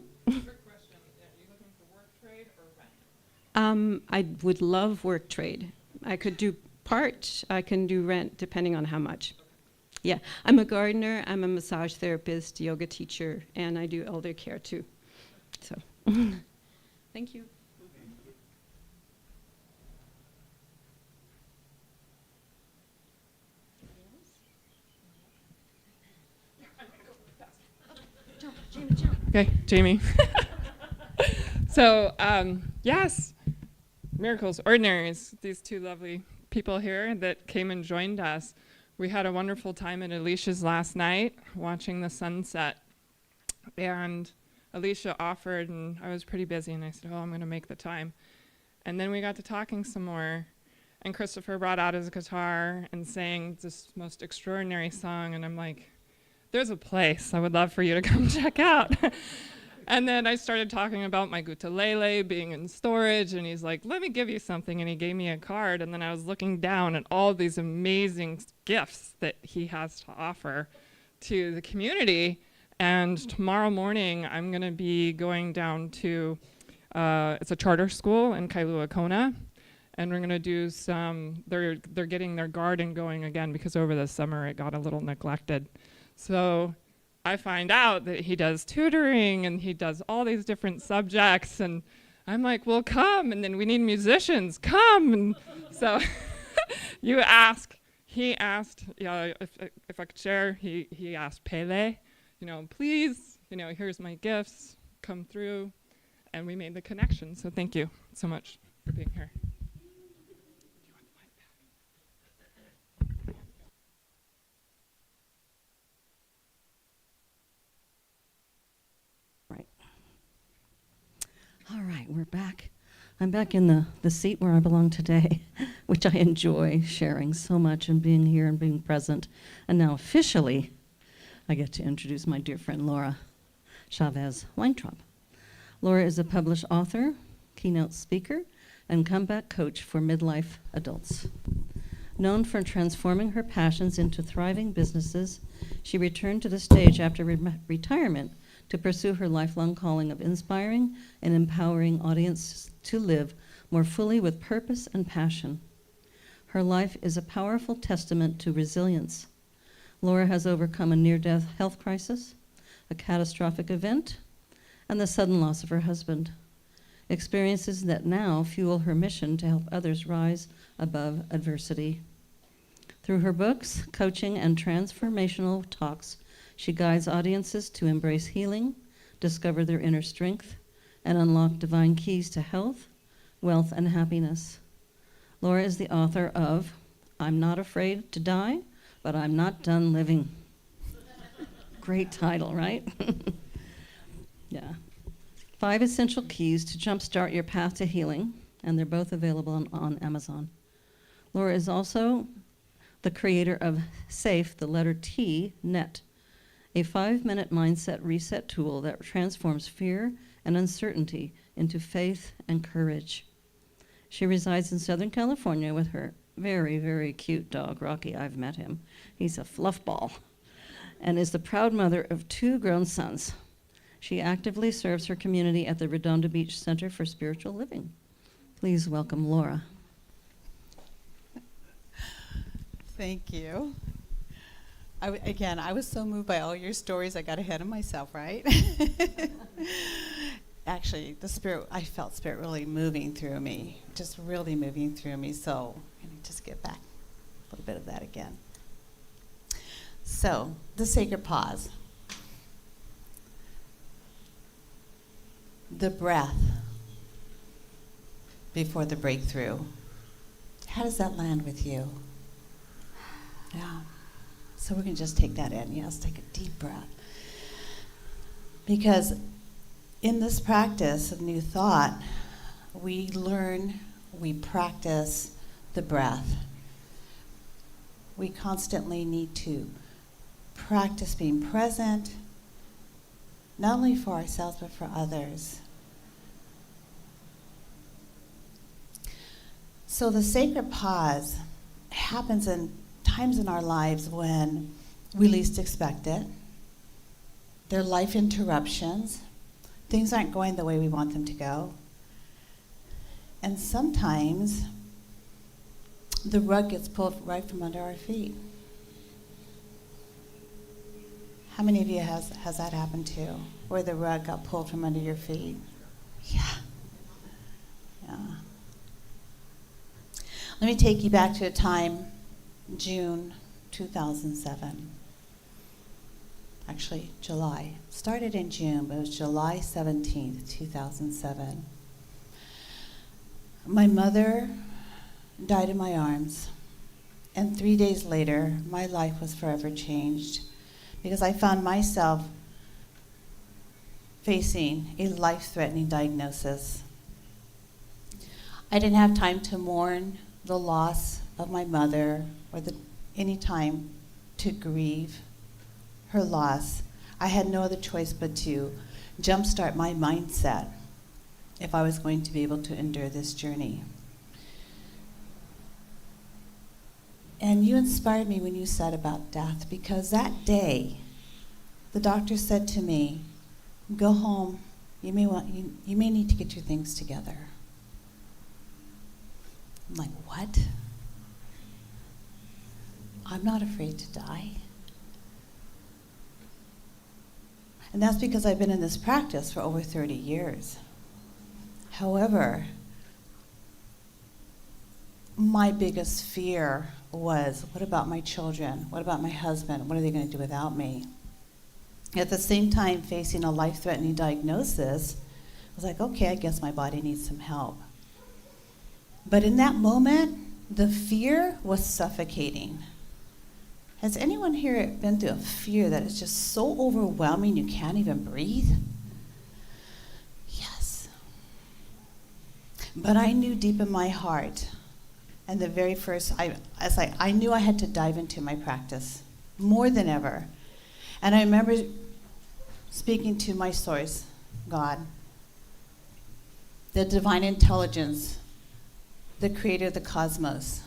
I would love work trade. I could do part, I can do rent, depending on how much. Yeah, I'm a gardener, I'm a massage therapist, yoga teacher, and I do elder care too. So, thank you. Okay, Jamie. So, yes, Miracles, Ordinaries, these two lovely people here that came and joined us. We had a wonderful time at Alicia's last night watching the sunset. And Alicia offered, and I was pretty busy, and I said, I'm going to make the time. And then we got to talking some more. And Christopher brought out his guitar and sang this most extraordinary song. And I'm like, there's a place I would love for you to come check out. And then I started talking about my ukulele being in storage, and he's like, let me give you something, and he gave me a card, and then I was looking down at all these amazing gifts that he has to offer to the community. And tomorrow morning, I'm going to be going down to, it's a charter school in Kailua Kona, and we're going to do some, they're getting their garden going again because over the summer it got a little neglected. So I find out that he does tutoring and he does all these different subjects, and I'm like, well, come, and then we need musicians, come. And so he asked, if I could share, he asked Pele, please, here's my gifts, come through, and we made the connection. So thank you so much for being here. All right, we're back. I'm back in the seat where I belong today, which I enjoy sharing so much and being here and being present. And now officially, I get to introduce my dear friend Laura Chavez Weintraub. Laura is a published author, keynote speaker, and comeback coach for midlife adults. Known for transforming her passions into thriving businesses, she returned to the stage after retirement to pursue her lifelong calling of inspiring and empowering audiences to live more fully with purpose and passion. Her life is a powerful testament to resilience. Laura has overcome a near-death health crisis, a catastrophic event, and the sudden loss of her husband, experiences that now fuel her mission to help others rise above adversity. Through her books, coaching, and transformational talks, she guides audiences to embrace healing, discover their inner strength, and unlock divine keys to health, wealth, and happiness. Laura is the author of I'm Not Afraid to Die, but I'm Not Done Living. Great title, right? Yeah. 5 essential keys to jumpstart your path to healing, and they're both available on Amazon. Laura is also the creator of SAFE, the letter T, Net, a 5-minute mindset reset tool that transforms fear and uncertainty into faith and courage. She resides in Southern California with her very, very cute dog, Rocky. I've met him. He's a fluff ball, and is the proud mother of 2 grown sons. She actively serves her community at the Redondo Beach Center for Spiritual Living. Please welcome Laura. Thank you. Again, I was so moved by all your stories, I got ahead of myself, right? Actually, I felt Spirit really moving through me, just really moving through me. So, let me just get back a little bit of that again. So, the sacred pause. The breath before the breakthrough. How does that land with you? Yeah. So we're going to just take that in. Yes, take a deep breath. Because in this practice of new thought, we learn, we practice the breath. We constantly need to practice being present, not only for ourselves, but for others. So the sacred pause happens in times in our lives when we least expect it. They're life interruptions. Things aren't going the way we want them to go. And sometimes the rug gets pulled right from under our feet. How many of you has that happened to, where the rug got pulled from under your feet? Yeah. Yeah. Let me take you back to a time, June 2007. Actually, July. Started in June, but it was July 17th, 2007. My mother died in my arms, and 3 days later, my life was forever changed because I found myself facing a life-threatening diagnosis. I didn't have time to mourn the loss of my mother or any time to grieve her loss. I had no other choice but to jumpstart my mindset if I was going to be able to endure this journey. And you inspired me when you said about death, because that day, the doctor said to me, go home, you may need to get your things together. I'm like, what? I'm not afraid to die. And that's because I've been in this practice for over 30 years. However, my biggest fear was, what about my children? What about my husband? What are they going to do without me? At the same time, facing a life-threatening diagnosis, I was like, okay, I guess my body needs some help. But in that moment, the fear was suffocating. Has anyone here been through a fear that is just so overwhelming you can't even breathe? Yes. But I knew deep in my heart, and the very first, I knew I had to dive into my practice more than ever. And I remember speaking to my source, God, the divine intelligence, the creator of the cosmos.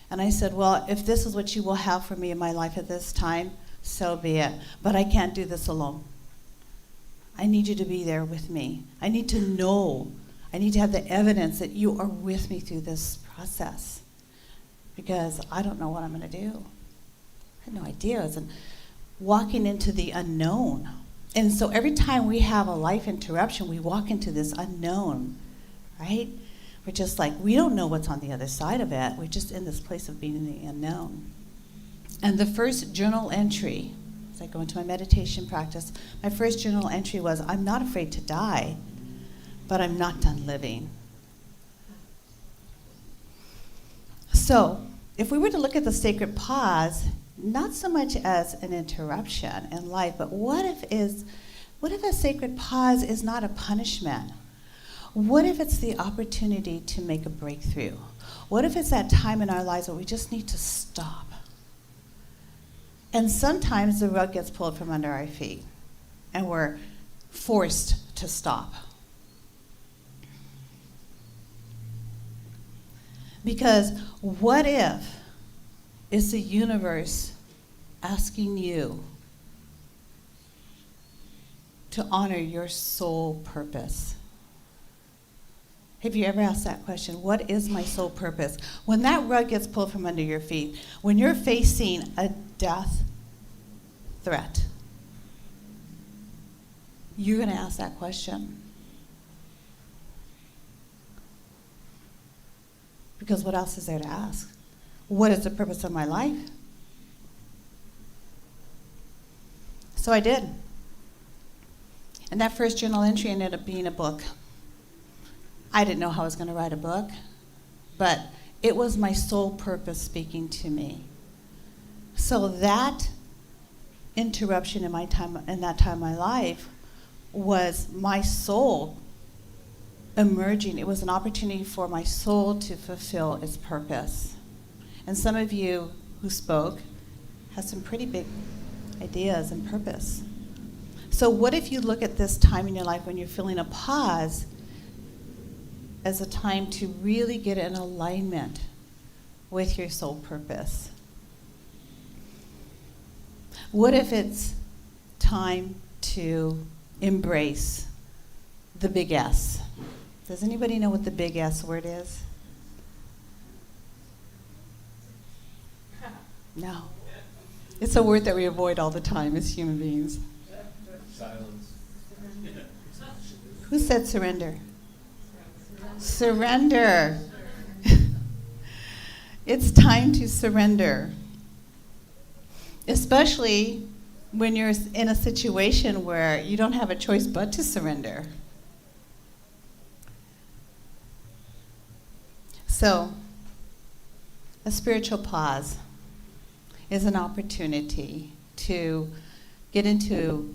And I said, well, if this is what you will have for me in my life at this time, so be it. But I can't do this alone. I need you to be there with me. I need to know. I need to have the evidence that you are with me through this process. Because I don't know what I'm going to do. I had no ideas. And walking into the unknown. And so every time we have a life interruption, we walk into this unknown, right? We're just like, we don't know what's on the other side of it. We're just in this place of being in the unknown. And the first journal entry, as I go into my meditation practice, my first journal entry was, I'm not afraid to die, but I'm not done living. So, if we were to look at the sacred pause, not so much as an interruption in life, but what if a sacred pause is not a punishment? What if it's the opportunity to make a breakthrough? What if it's that time in our lives where we just need to stop? And sometimes the rug gets pulled from under our feet, and we're forced to stop. Because what if it's the universe asking you to honor your soul purpose? Have you ever asked that question? What is my soul purpose? When that rug gets pulled from under your feet, when you're facing a death threat? You're going to ask that question. Because what else is there to ask? What is the purpose of my life? So I did. And that first journal entry ended up being a book. I didn't know how I was going to write a book, but it was my soul purpose speaking to me. So that interruption in my time, in that time of my life, was my soul emerging. It was an opportunity for my soul to fulfill its purpose. And some of you who spoke have some pretty big ideas and purpose. So what if you look at this time in your life when you're feeling a pause as a time to really get in alignment with your soul purpose? What if it's time to embrace the big S? Does anybody know what the big S word is? No. It's a word that we avoid all the time as human beings. Silence. Who said surrender? Surrender. It's time to surrender. Especially when you're in a situation where you don't have a choice but to surrender. So, a spiritual pause is an opportunity to get into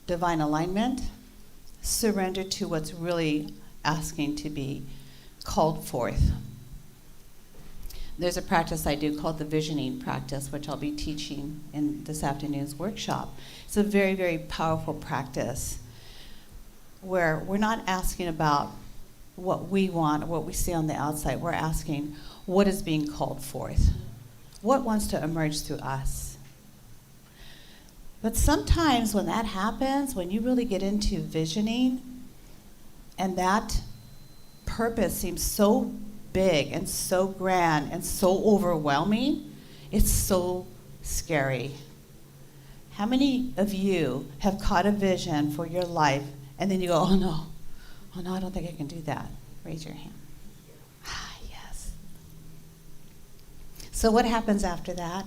divine alignment, surrender to what's really asking to be called forth. There's a practice I do called the visioning practice, which I'll be teaching in this afternoon's workshop. It's a very, very powerful practice where we're not asking about what we want or what we see on the outside. We're asking what is being called forth. What wants to emerge through us? But sometimes when that happens, when you really get into visioning and that purpose seems so big and so grand and so overwhelming, it's so scary. How many of you have caught a vision for your life and then you go, oh no, I don't think I can do that? Raise your hand. Ah, yes. So what happens after that?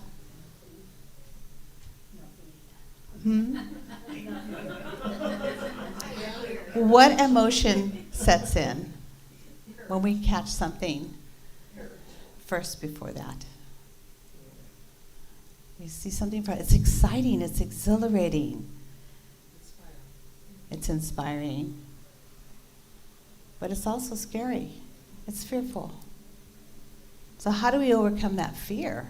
What emotion sets in when we catch something first before that? You see something, it's exciting, it's exhilarating, it's inspiring, but it's also scary, it's fearful. So how do we overcome that fear?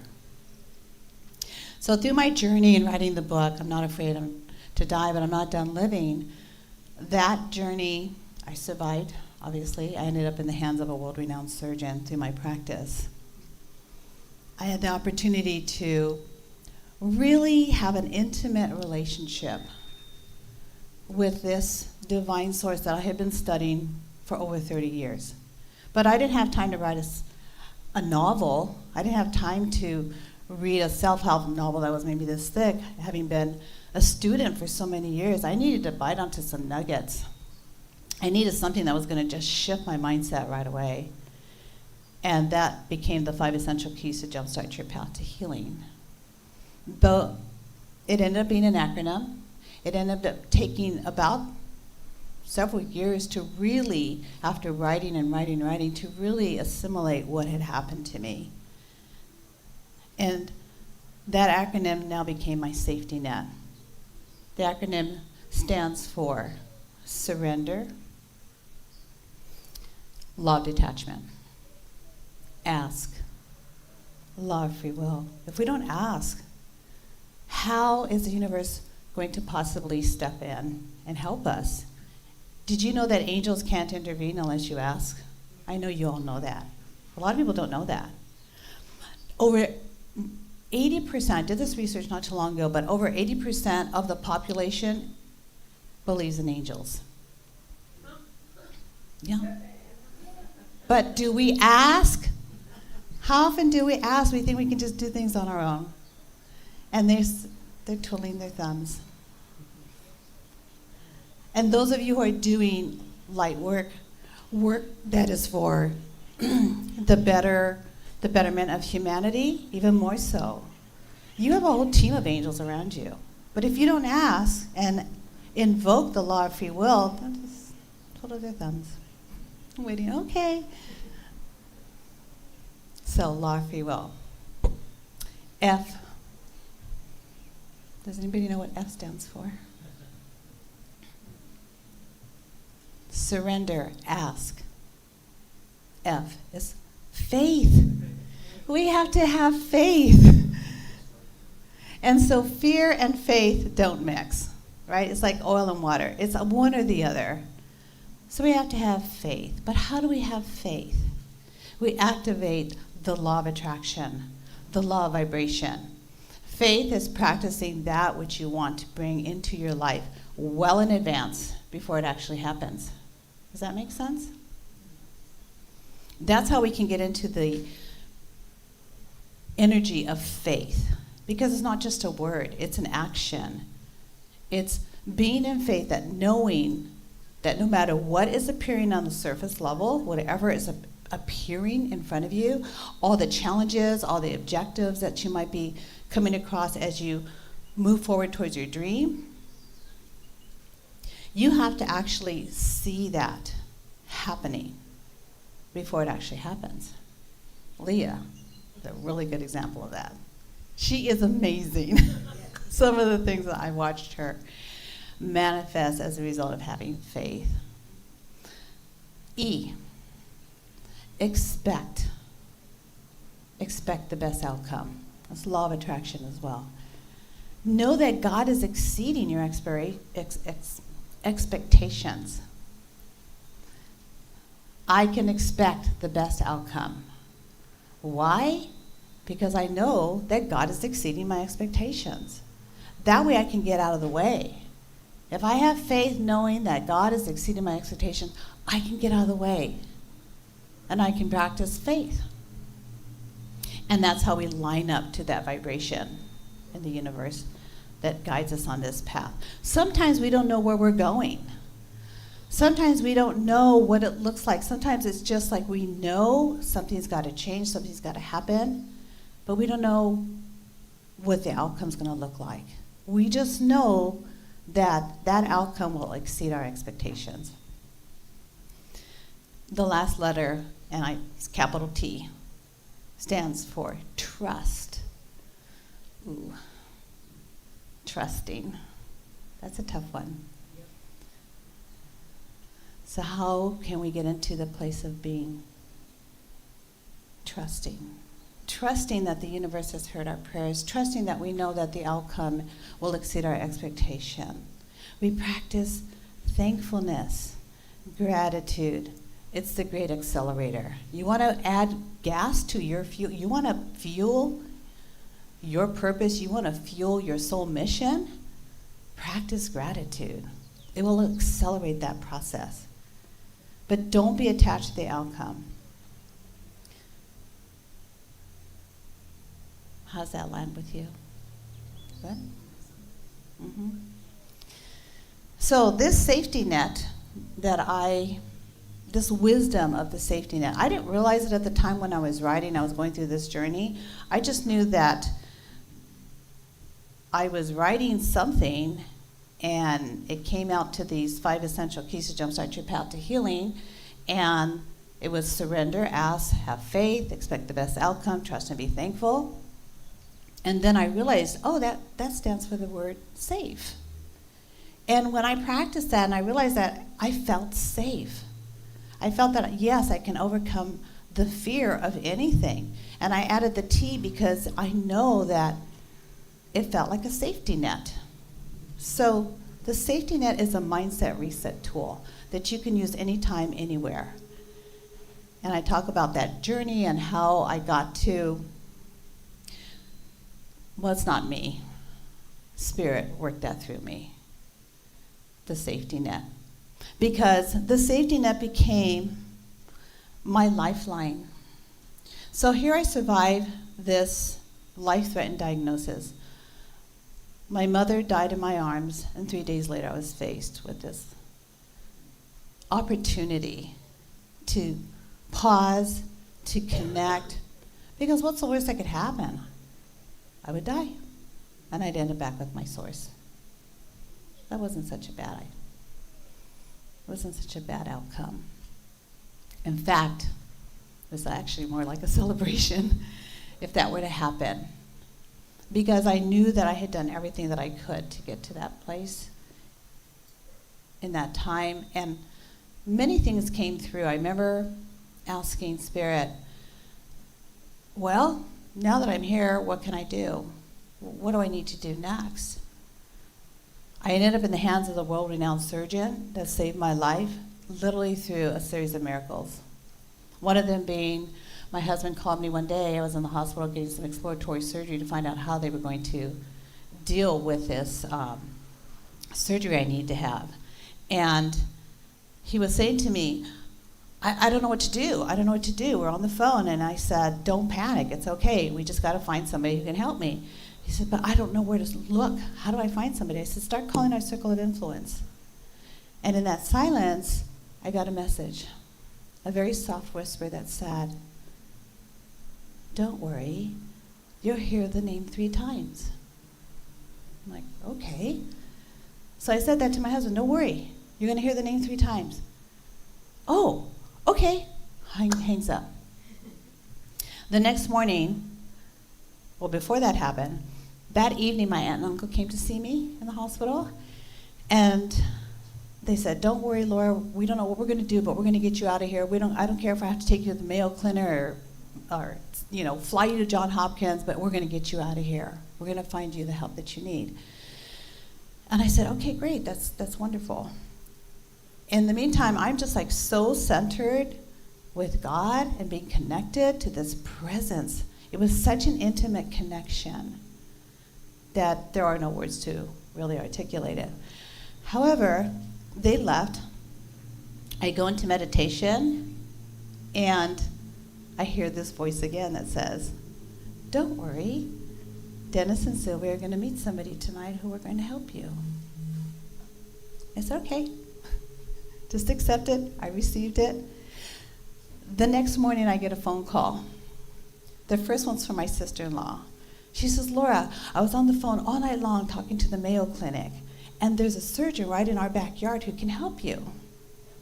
So through my journey in writing the book, I'm Not Afraid to Die, but I'm Not Done Living, that journey, I survived, obviously. I ended up in the hands of a world-renowned surgeon through my practice. I had the opportunity to really have an intimate relationship with this divine source that I had been studying for over 30 years. But I didn't have time to write a novel. I didn't have time to read a self-help novel that was maybe this thick, having been a student for so many years. I needed to bite onto some nuggets. I needed something that was going to just shift my mindset right away. And that became the 5 essential keys to jumpstart your path to healing. Though it ended up being an acronym, it ended up taking about several years to really, after writing and writing, to really assimilate what had happened to me. And that acronym now became my safety net. The acronym stands for surrender, law of detachment, ask, law of free will. If we don't ask, how is the universe going to possibly step in and help us? Did you know that angels can't intervene unless you ask? I know you all know that. A lot of people don't know that. Over 80%, I did this research not too long ago, but over 80% of the population believes in angels. Yeah. But do we ask? How often do we ask? We think we can just do things on our own. And there's They're twiddling their thumbs. And those of you who are doing light work that is for the betterment of humanity, even more so. You have a whole team of angels around you. But if you don't ask and invoke the law of free will, they'll just twiddle their thumbs. I'm waiting, okay. So, law of free will. F. Does anybody know what F stands for? Surrender, ask. F is faith. We have to have faith. And so fear and faith don't mix, right? It's like oil and water. It's one or the other. So we have to have faith. But how do we have faith? We activate the law of attraction, the law of vibration. Faith is practicing that which you want to bring into your life well in advance before it actually happens. Does that make sense? That's how we can get into the energy of faith, because it's not just a word, it's an action. It's being in faith, that knowing that no matter what is appearing on the surface level, whatever is appearing in front of you, all the challenges, all the objectives that you might be coming across as you move forward towards your dream, you have to actually see that happening before it actually happens. Leah is a really good example of that. She is amazing. Some of the things that I watched her manifest as a result of having faith. E, expect. Expect the best outcome. That's law of attraction as well. Know that God is exceeding your expectations. I can expect the best outcome. Why? Because I know that God is exceeding my expectations. That way I can get out of the way. If I have faith knowing that God is exceeding my expectations, I can get out of the way. And I can practice faith. And that's how we line up to that vibration in the universe that guides us on this path. Sometimes we don't know where we're going. Sometimes we don't know what it looks like. Sometimes it's just like we know something's got to change, something's got to happen, but we don't know what the outcome's going to look like. We just know that that outcome will exceed our expectations. The last letter, it's capital T, stands for trust. Ooh, trusting. That's a tough one. So how can we get into the place of being trusting? Trusting that the universe has heard our prayers, trusting that we know that the outcome will exceed our expectation. We practice thankfulness, gratitude. It's the great accelerator. You want to add gas to your fuel. You want to fuel your purpose. You want to fuel your soul mission. Practice gratitude. It will accelerate that process. But don't be attached to the outcome. How's that land with you? Good? Mm-hmm. So this safety net this wisdom of the safety net, I didn't realize it at the time when I was writing, I was going through this journey. I just knew that I was writing something and it came out to these 5 essential keys to jumpstart your path to healing. And it was surrender, ask, have faith, expect the best outcome, trust and be thankful. And then I realized, that stands for the word safe. And when I practiced that and I realized that, I felt safe. I felt that, yes, I can overcome the fear of anything. And I added the T because I know that it felt like a safety net. So the safety net is a mindset reset tool that you can use anytime, anywhere. And I talk about that journey and how I got to, well, it's not me. Spirit worked that through me, the safety net. Because the safety net became my lifeline. So here I survived this life-threatening diagnosis. My mother died in my arms, and 3 days later I was faced with this opportunity to pause, to connect, because what's the worst that could happen? I would die, and I'd end up back with my source. That wasn't such a bad outcome. In fact, it was actually more like a celebration if that were to happen, because I knew that I had done everything that I could to get to that place in that time, and many things came through. I remember asking Spirit, well, now that I'm here, what can I do? What do I need to do next? I ended up in the hands of the world-renowned surgeon that saved my life, literally through a series of miracles. One of them being, my husband called me one day. I was in the hospital getting some exploratory surgery to find out how they were going to deal with this surgery I need to have. And he was saying to me, I don't know what to do. I don't know what to do. We're on the phone. And I said, don't panic. It's okay. We just got to find somebody who can help me. He said, but I don't know where to look. How do I find somebody? I said, start calling our circle of influence. And in that silence, I got a message, a very soft whisper that said, don't worry. You'll hear the name 3 times. I'm like, okay. So I said that to my husband, don't worry. You're going to hear the name 3 times. Oh, okay. Hangs up. The next morning, well, before that happened, that evening my aunt and uncle came to see me in the hospital, and they said, don't worry, Laura, we don't know what we're going to do, but we're going to get you out of here. I don't care if I have to take you to the Mayo Clinic or fly you to Johns Hopkins, but we're going to get you out of here. We're going to find you the help that you need. And I said, okay, great, that's wonderful. In the meantime, I'm just like so centered with God and being connected to this presence. It was such an intimate connection that there are no words to really articulate it. However, they left. I go into meditation, and I hear this voice again that says, don't worry, Dennis and Sylvia are going to meet somebody tonight who are going to help you. I said, okay. Just accept it. I received it. The next morning, I get a phone call. The first one's from my sister-in-law. She says, Laura, I was on the phone all night long talking to the Mayo Clinic, and there's a surgeon right in our backyard who can help you.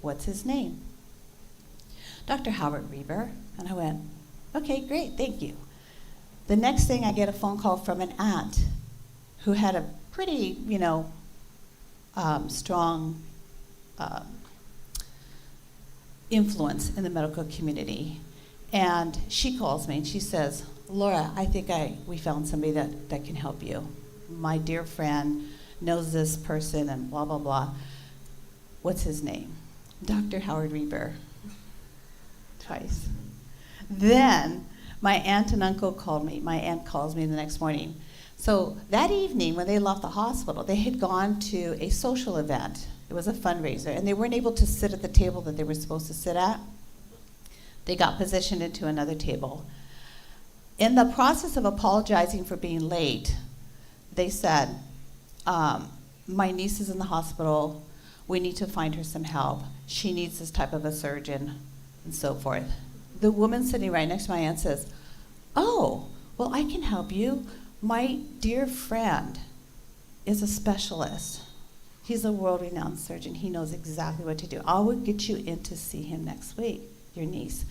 What's his name? Dr. Howard Reber. And I went, okay, great, thank you. The next thing, I get a phone call from an aunt who had a pretty, strong influence in the medical community. And she calls me and she says, Laura, I think we found somebody that can help you. My dear friend knows this person and blah, blah, blah. What's his name? Dr. Howard Reber. Twice. Then my aunt and uncle called me. My aunt calls me the next morning. So that evening when they left the hospital, they had gone to a social event. It was a fundraiser, and they weren't able to sit at the table that they were supposed to sit at. They got positioned into another table. In the process of apologizing for being late, they said, my niece is in the hospital. We need to find her some help. She needs this type of a surgeon, and so forth. The woman sitting right next to my aunt says, oh, well, I can help you. My dear friend is a specialist. He's a world-renowned surgeon. He knows exactly what to do. I will get you in to see him next week, your niece.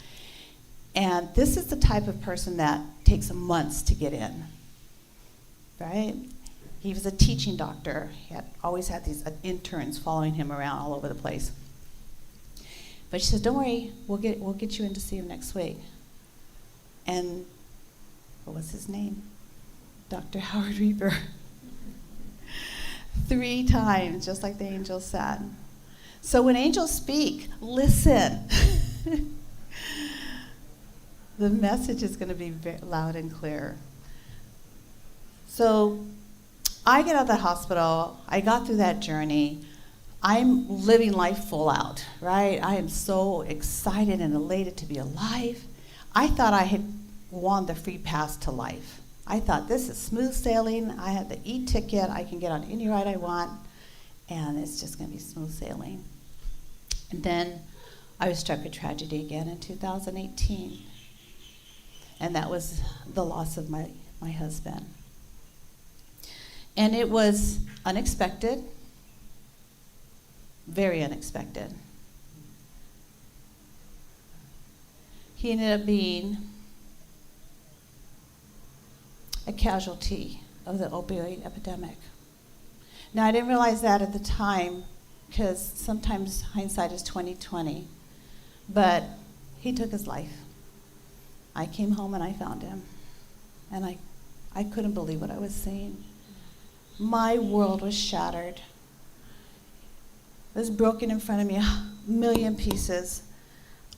And this is the type of person that takes months to get in, right? He was a teaching doctor. He always had these interns following him around all over the place. But she said, don't worry, we'll get you in to see him next week. And what was his name? Dr. Howard Reber. 3 times, just like the angels said. So when angels speak, listen. The message is going to be very loud and clear. So I get out of the hospital. I got through that journey. I'm living life full out, right? I am so excited and elated to be alive. I thought I had won the free pass to life. I thought, this is smooth sailing. I had the e-ticket. I can get on any ride I want, and it's just going to be smooth sailing. And then I was struck with tragedy again in 2018, and that was the loss of my husband. And it was unexpected, very unexpected. He ended up being a casualty of the opioid epidemic. Now, I didn't realize that at the time, because sometimes hindsight is 20/20, but he took his life. I came home and I found him, and I couldn't believe what I was seeing. My world was shattered. It was broken in front of me, a million pieces.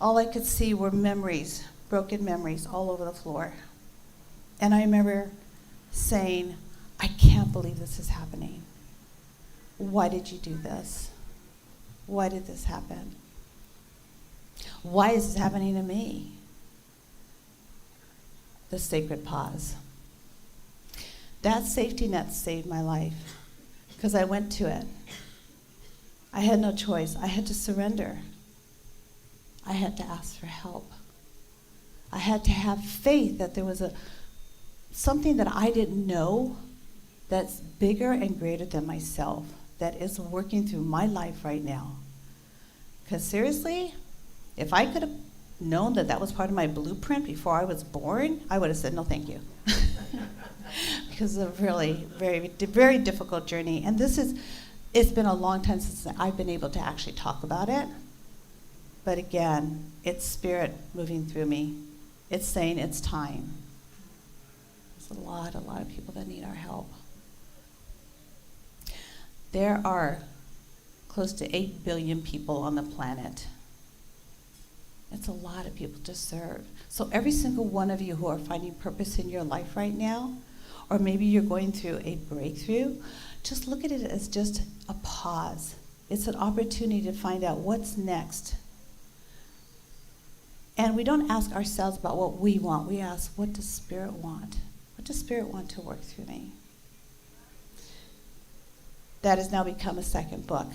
All I could see were memories, broken memories all over the floor. And I remember saying, I can't believe this is happening. Why did you do this? Why did this happen? Why is this happening to me? The sacred pause. That safety net saved my life because I went to it. I had no choice. I had to surrender. I had to ask for help. I had to have faith that there was something that I didn't know that's bigger and greater than myself, that is working through my life right now. Because seriously, if I could have known that that was part of my blueprint before I was born, I would have said, no, thank you. Because it's a really very, very difficult journey. And it's been a long time since I've been able to actually talk about it. But again, it's spirit moving through me. It's saying it's time. There's a lot of people that need our help. There are close to 8 billion people on the planet. It's a lot of people to serve. So every single one of you who are finding purpose in your life right now, or maybe you're going through a breakthrough, just look at it as just a pause. It's an opportunity to find out what's next. And we don't ask ourselves about what we want. We ask, what does Spirit want? What does Spirit want to work through me? That has now become a second book.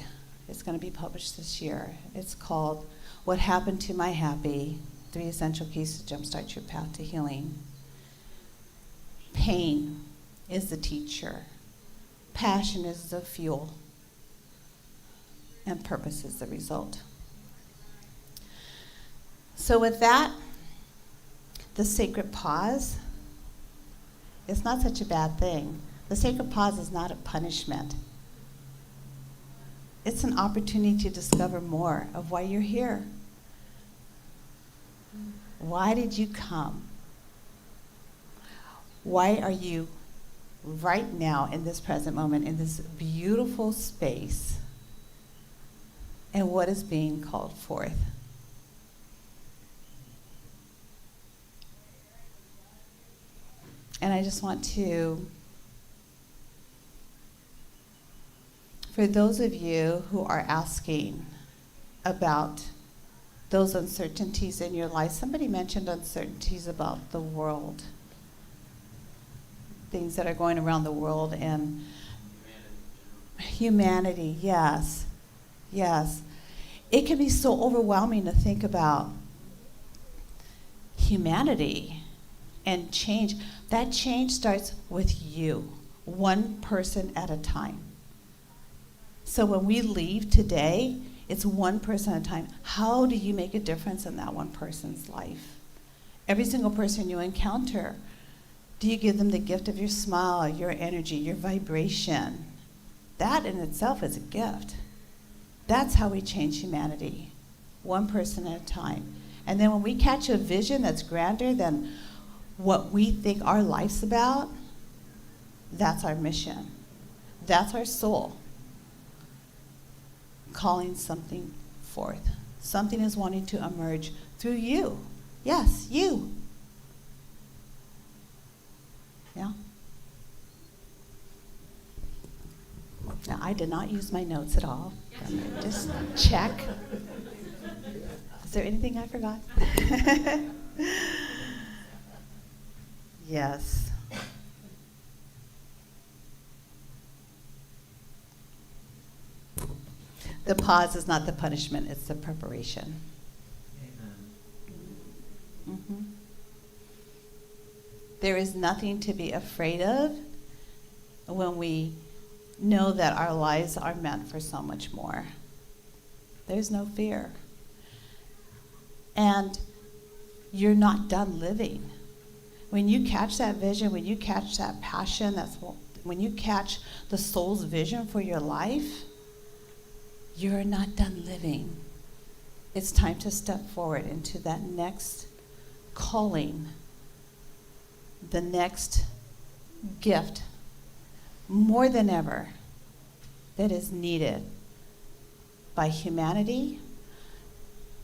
It's going to be published this year. It's called What Happened to My Happy? 3 Essential Keys to Jumpstart Your Path to Healing. Pain is the teacher. Passion is the fuel. And purpose is the result. So with that, the sacred pause is not such a bad thing. The sacred pause is not a punishment. It's an opportunity to discover more of why you're here. Why did you come? Why are you right now in this present moment in this beautiful space? And what is being called forth? And I just want to, for those of you who are asking about those uncertainties in your life, somebody mentioned uncertainties about the world, things that are going around the world, and humanity, yes. It can be so overwhelming to think about humanity and change. That change starts with you, one person at a time. So when we leave today, it's one person at a time. How do you make a difference in that one person's life? Every single person you encounter, do you give them the gift of your smile, your energy, your vibration? That in itself is a gift. That's how we change humanity, one person at a time. And then when we catch a vision that's grander than what we think our life's about, that's our mission. That's our soul calling something forth. Something is wanting to emerge through you. Yes, you. Yeah? Now, I did not use my notes at all. Just check. Is there anything I forgot? Yes. The pause is not the punishment, it's the preparation. Mm-hmm. There is nothing to be afraid of when we know that our lives are meant for so much more. There's no fear. And you're not done living. When you catch that vision, when you catch that passion, when you catch the soul's vision for your life, you're not done living. It's time to step forward into that next calling, the next gift, more than ever, that is needed by humanity,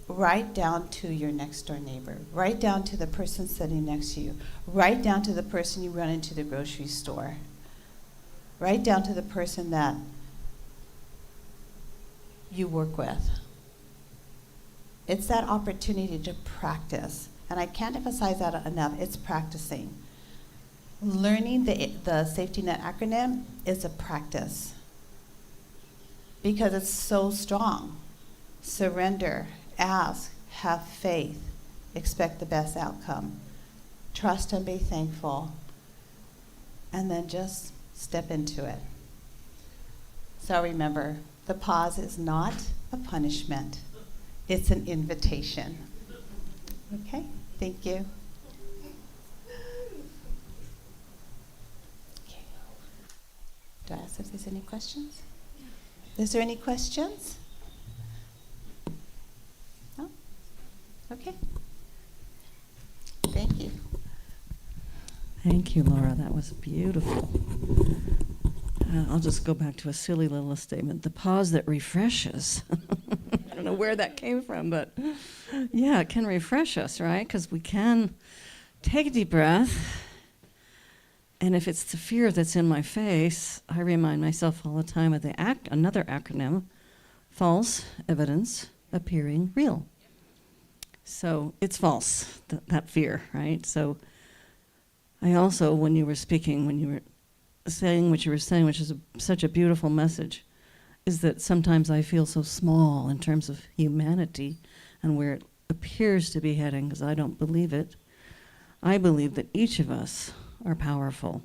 right down to your next door neighbor, right down to the person sitting next to you, right down to the person you run into the grocery store, right down to the person that you work with. It's that opportunity to practice. And I can't emphasize that enough. It's practicing. Learning the safety net acronym is a practice because it's so strong. Surrender, ask, have faith, expect the best outcome, trust and be thankful, and then just step into it. So remember, the pause is not a punishment. It's an invitation. Okay, thank you. Okay. Do I ask if there's any questions? Is there any questions? No? Okay. Thank you. Thank you, Laura. That was beautiful. I'll just go back to a silly little statement. The pause that refreshes. I don't know where that came from, but yeah, it can refresh us, right? Because we can take a deep breath. And if it's the fear that's in my face, I remind myself all the time of another acronym, false evidence appearing real. So it's false, that fear, right? So I also, when you were speaking, when you were saying what you were saying, which is such a beautiful message, is that sometimes I feel so small in terms of humanity and where it appears to be heading, because I don't believe it. I believe that each of us are powerful,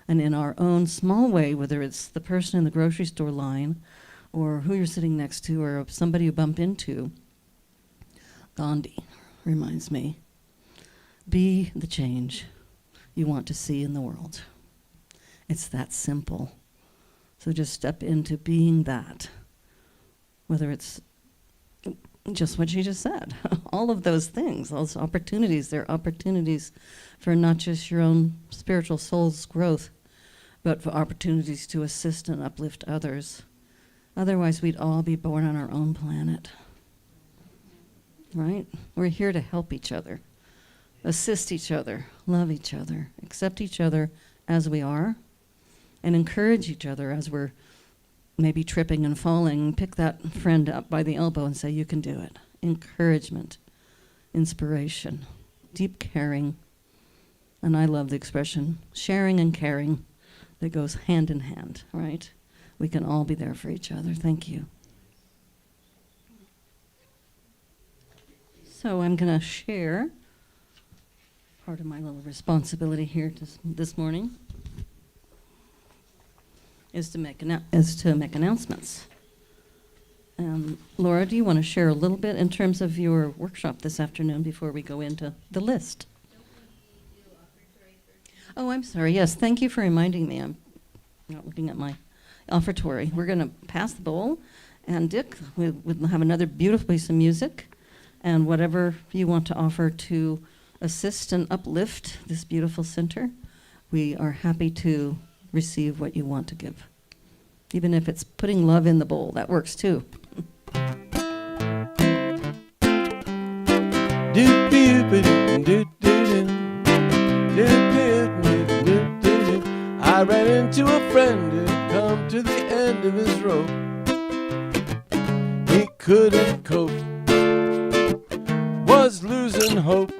and in our own small way, whether it's the person in the grocery store line or who you're sitting next to or somebody you bump into. Gandhi reminds me, be the change you want to see in the world. It's that simple. So just step into being that, whether it's just what she just said, all of those things, those opportunities, they're opportunities for not just your own spiritual soul's growth, but for opportunities to assist and uplift others. Otherwise, we'd all be born on our own planet, right? We're here to help each other, assist each other, love each other, accept each other as we are, and encourage each other as we're maybe tripping and falling. Pick that friend up by the elbow and say, you can do it. Encouragement, inspiration, deep caring. And I love the expression, sharing and caring, that goes hand in hand, right? We can all be there for each other. Thank you. So I'm going to share part of my little responsibility here this morning. Is to make announcements. Laura, do you want to share a little bit in terms of your workshop this afternoon before we go into the list? Oh, I'm sorry. Yes, thank you for reminding me. I'm not looking at my offertory. We're going to pass the bowl, and Dick will have another beautiful piece of music, and whatever you want to offer to assist and uplift this beautiful center, we are happy to receive what you want to give. Even if it's putting love in the bowl, that works too. I ran into a friend who'd come to the end of his rope. He couldn't cope, was losing hope.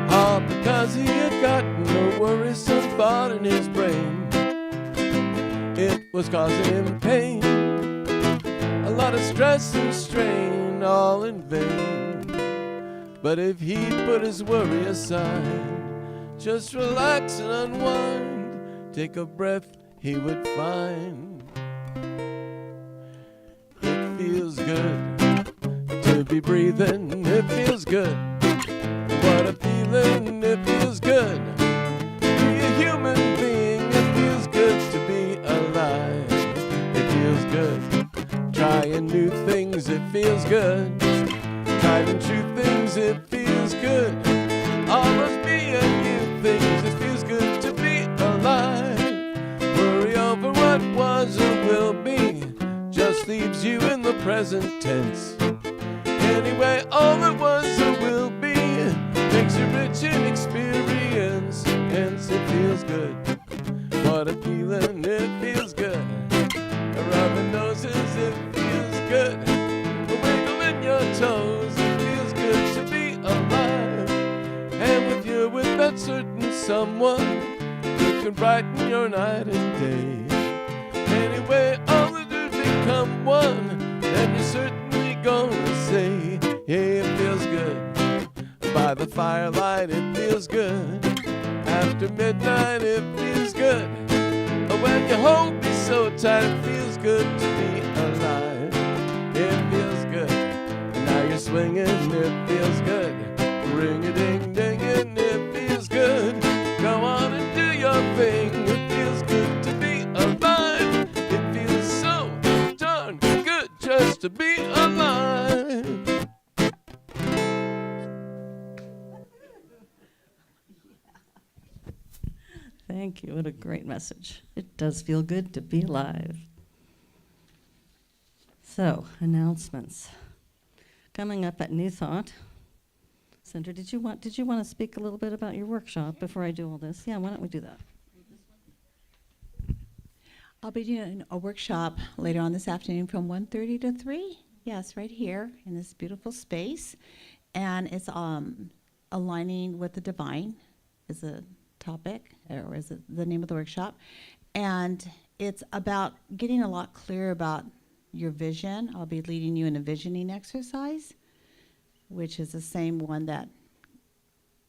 All because he had got no worrisome thought in his brain. It was causing him pain. lot of stress and strain, all in vain. But if he'd put his worry aside, just relax and unwind, take a breath, he would find it feels good to be breathing. It feels good. What a feeling. It feels good to be a human being. It feels good to be alive. It feels good trying new things. It feels good trying true things. It feels good almost being new things. It feels good to be alive. Worry over what was or will be just leaves you in the present tense. Anyway, all that was or will be makes you rich in experience. Hence it feels good. What a feeling. It feels good. Rubbing noses. It feels good. Wiggling your toes. It feels good to be alive. And with you, with that certain someone who can brighten your night and day. Anyway, all that do become one, then you're certainly gonna say, hey, it feels good. By the firelight, it feels good. After midnight, it feels good. When you hold me so tight, it feels good to be alive. It feels good. Now you're swinging, it feels good. Ring-a-ding-ding-ing, it feels good. Go on and do your thing. It feels good to be alive. It feels so darn good just to be alive. Thank you. What a great message. It does feel good to be alive. So, announcements. Coming up at New Thought Center, did you want to speak a little bit about your workshop before I do all this? Yeah, why don't we do that? I'll be doing a workshop later on this afternoon from 1:30 to 3. Yes, right here in this beautiful space. And it's aligning with the divine is a topic, or is it the name of the workshop. And it's about getting a lot clearer about your vision. I'll be leading you in a visioning exercise, which is the same one that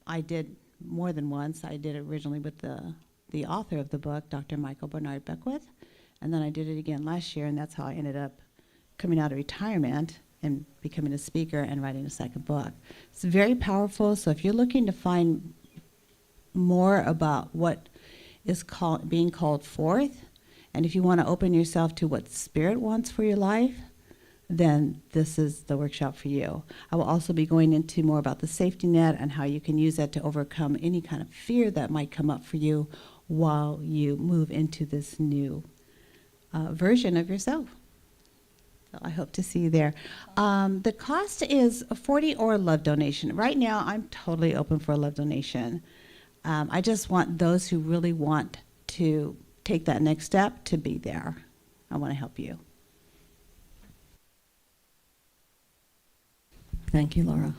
I did more than once. I did it originally with the author of the book, Dr. Michael Bernard Beckwith, and then I did it again last year, and that's how I ended up coming out of retirement and becoming a speaker and writing a second book. It's very powerful, so if you're looking to find more about what is being called forth, and if you want to open yourself to what Spirit wants for your life, then this is the workshop for you. I will also be going into more about the safety net and how you can use that to overcome any kind of fear that might come up for you while you move into this new version of yourself. So I hope to see you there. The cost is a $40 or a love donation. Right now, I'm totally open for a love donation. I just want those who really want to take that next step to be there. I want to help you. Thank you, Laura.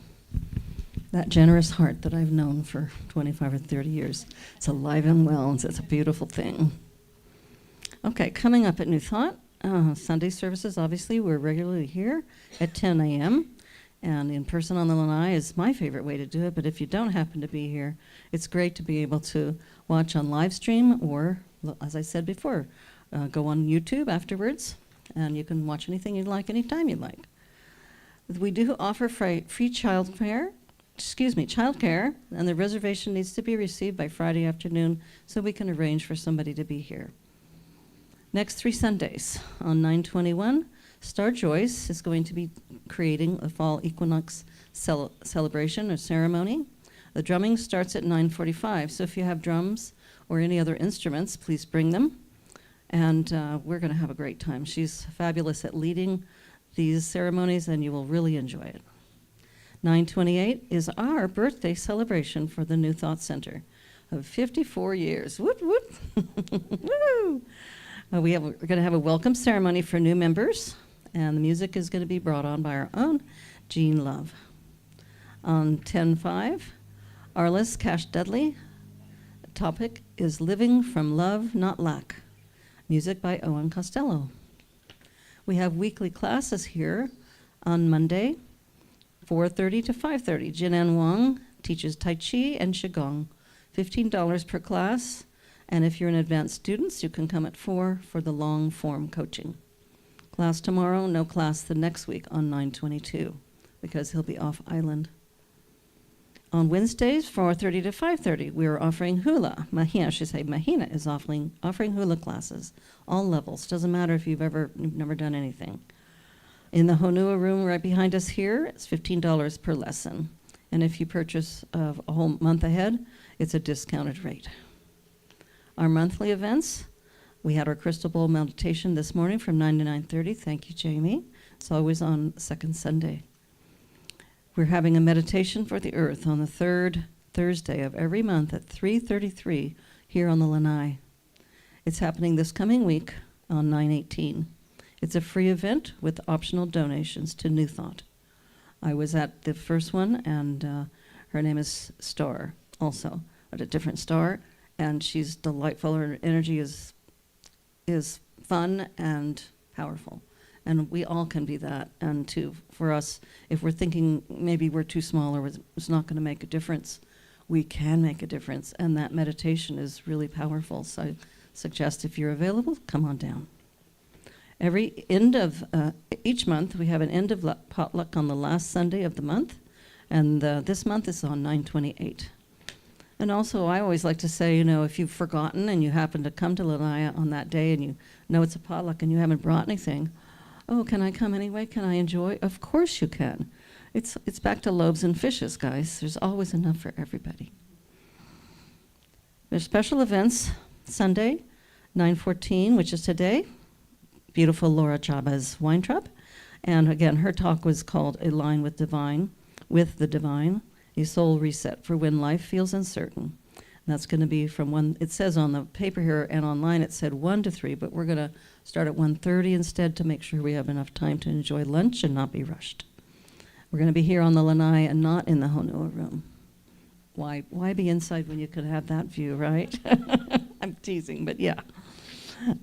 That generous heart that I've known for 25 or 30 years, it's alive and well, and it's a beautiful thing. Okay, coming up at New Thought, Sunday services, obviously, we're regularly here at 10 a.m., and in person on the lanai is my favorite way to do it, but if you don't happen to be here, it's great to be able to watch on live stream or, as I said before, go on YouTube afterwards, and you can watch anything you'd like anytime you'd like. We do offer free childcare, and the reservation needs to be received by Friday afternoon so we can arrange for somebody to be here. Next 3 Sundays, on 9/21, Star Joyce is going to be creating a fall equinox celebration or ceremony. The drumming starts at 9:45, so if you have drums or any other instruments, please bring them. And we're going to have a great time. She's fabulous at leading these ceremonies, and you will really enjoy it. 9/28 is our birthday celebration for the New Thought Center of 54 years. Whoop, whoop. Woo! We're going to have a welcome ceremony for new members, and the music is going to be brought on by our own Jean Love. On 10/5, Arliss Cash Dudley. The topic is Living from Love, Not Lack. Music by Owen Costello. We have weekly classes here on Monday, 4:30 to 5:30. Jinan Wang teaches Tai Chi and Qigong, $15 per class. And if you're an advanced student, you can come at 4 for the long form coaching. Class tomorrow, no class the next week on 9/22 because he'll be off island. On Wednesdays, 4:30 to 5:30, we are offering hula. Mahina, I should say, Mahina is offering hula classes, all levels. Doesn't matter if you've never done anything. In the Honua room right behind us here, it's $15 per lesson. And if you purchase a whole month ahead, it's a discounted rate. Our monthly events, we had our Crystal Bowl meditation this morning from 9 to 9:30. Thank you, Jamie. It's always on second Sunday. We're having a meditation for the earth on the third Thursday of every month at 3:33 here on the Lanai. It's happening this coming week on 9/18. It's a free event with optional donations to New Thought. I was at the first one, and her name is Star, also, but a different Star, and she's delightful. Her energy is fun and powerful. And we all can be that. And for us, if we're thinking maybe we're too small or it's not going to make a difference, we can make a difference. And that meditation is really powerful. So I suggest if you're available, come on down. Every end of each month, we have an end of potluck on the last Sunday of the month. And this month is on 9/28. And also, I always like to say, if you've forgotten and you happen to come to Lanaya on that day and you know it's a potluck and you haven't brought anything, oh, can I come anyway? Can I enjoy? Of course you can. It's back to loaves and fishes, guys. There's always enough for everybody. There's special events Sunday, 9/14, which is today. Beautiful Laura Chavez Weintraub. And again, her talk was called A Line with the Divine, a soul reset for when life feels uncertain. And that's going to be from 1, it says on the paper here and online it said 1 to 3, but we're going to start at 1:30 instead to make sure we have enough time to enjoy lunch and not be rushed. We're going to be here on the Lanai and not in the Honua room. Why be inside when you could have that view, right? I'm teasing, but yeah.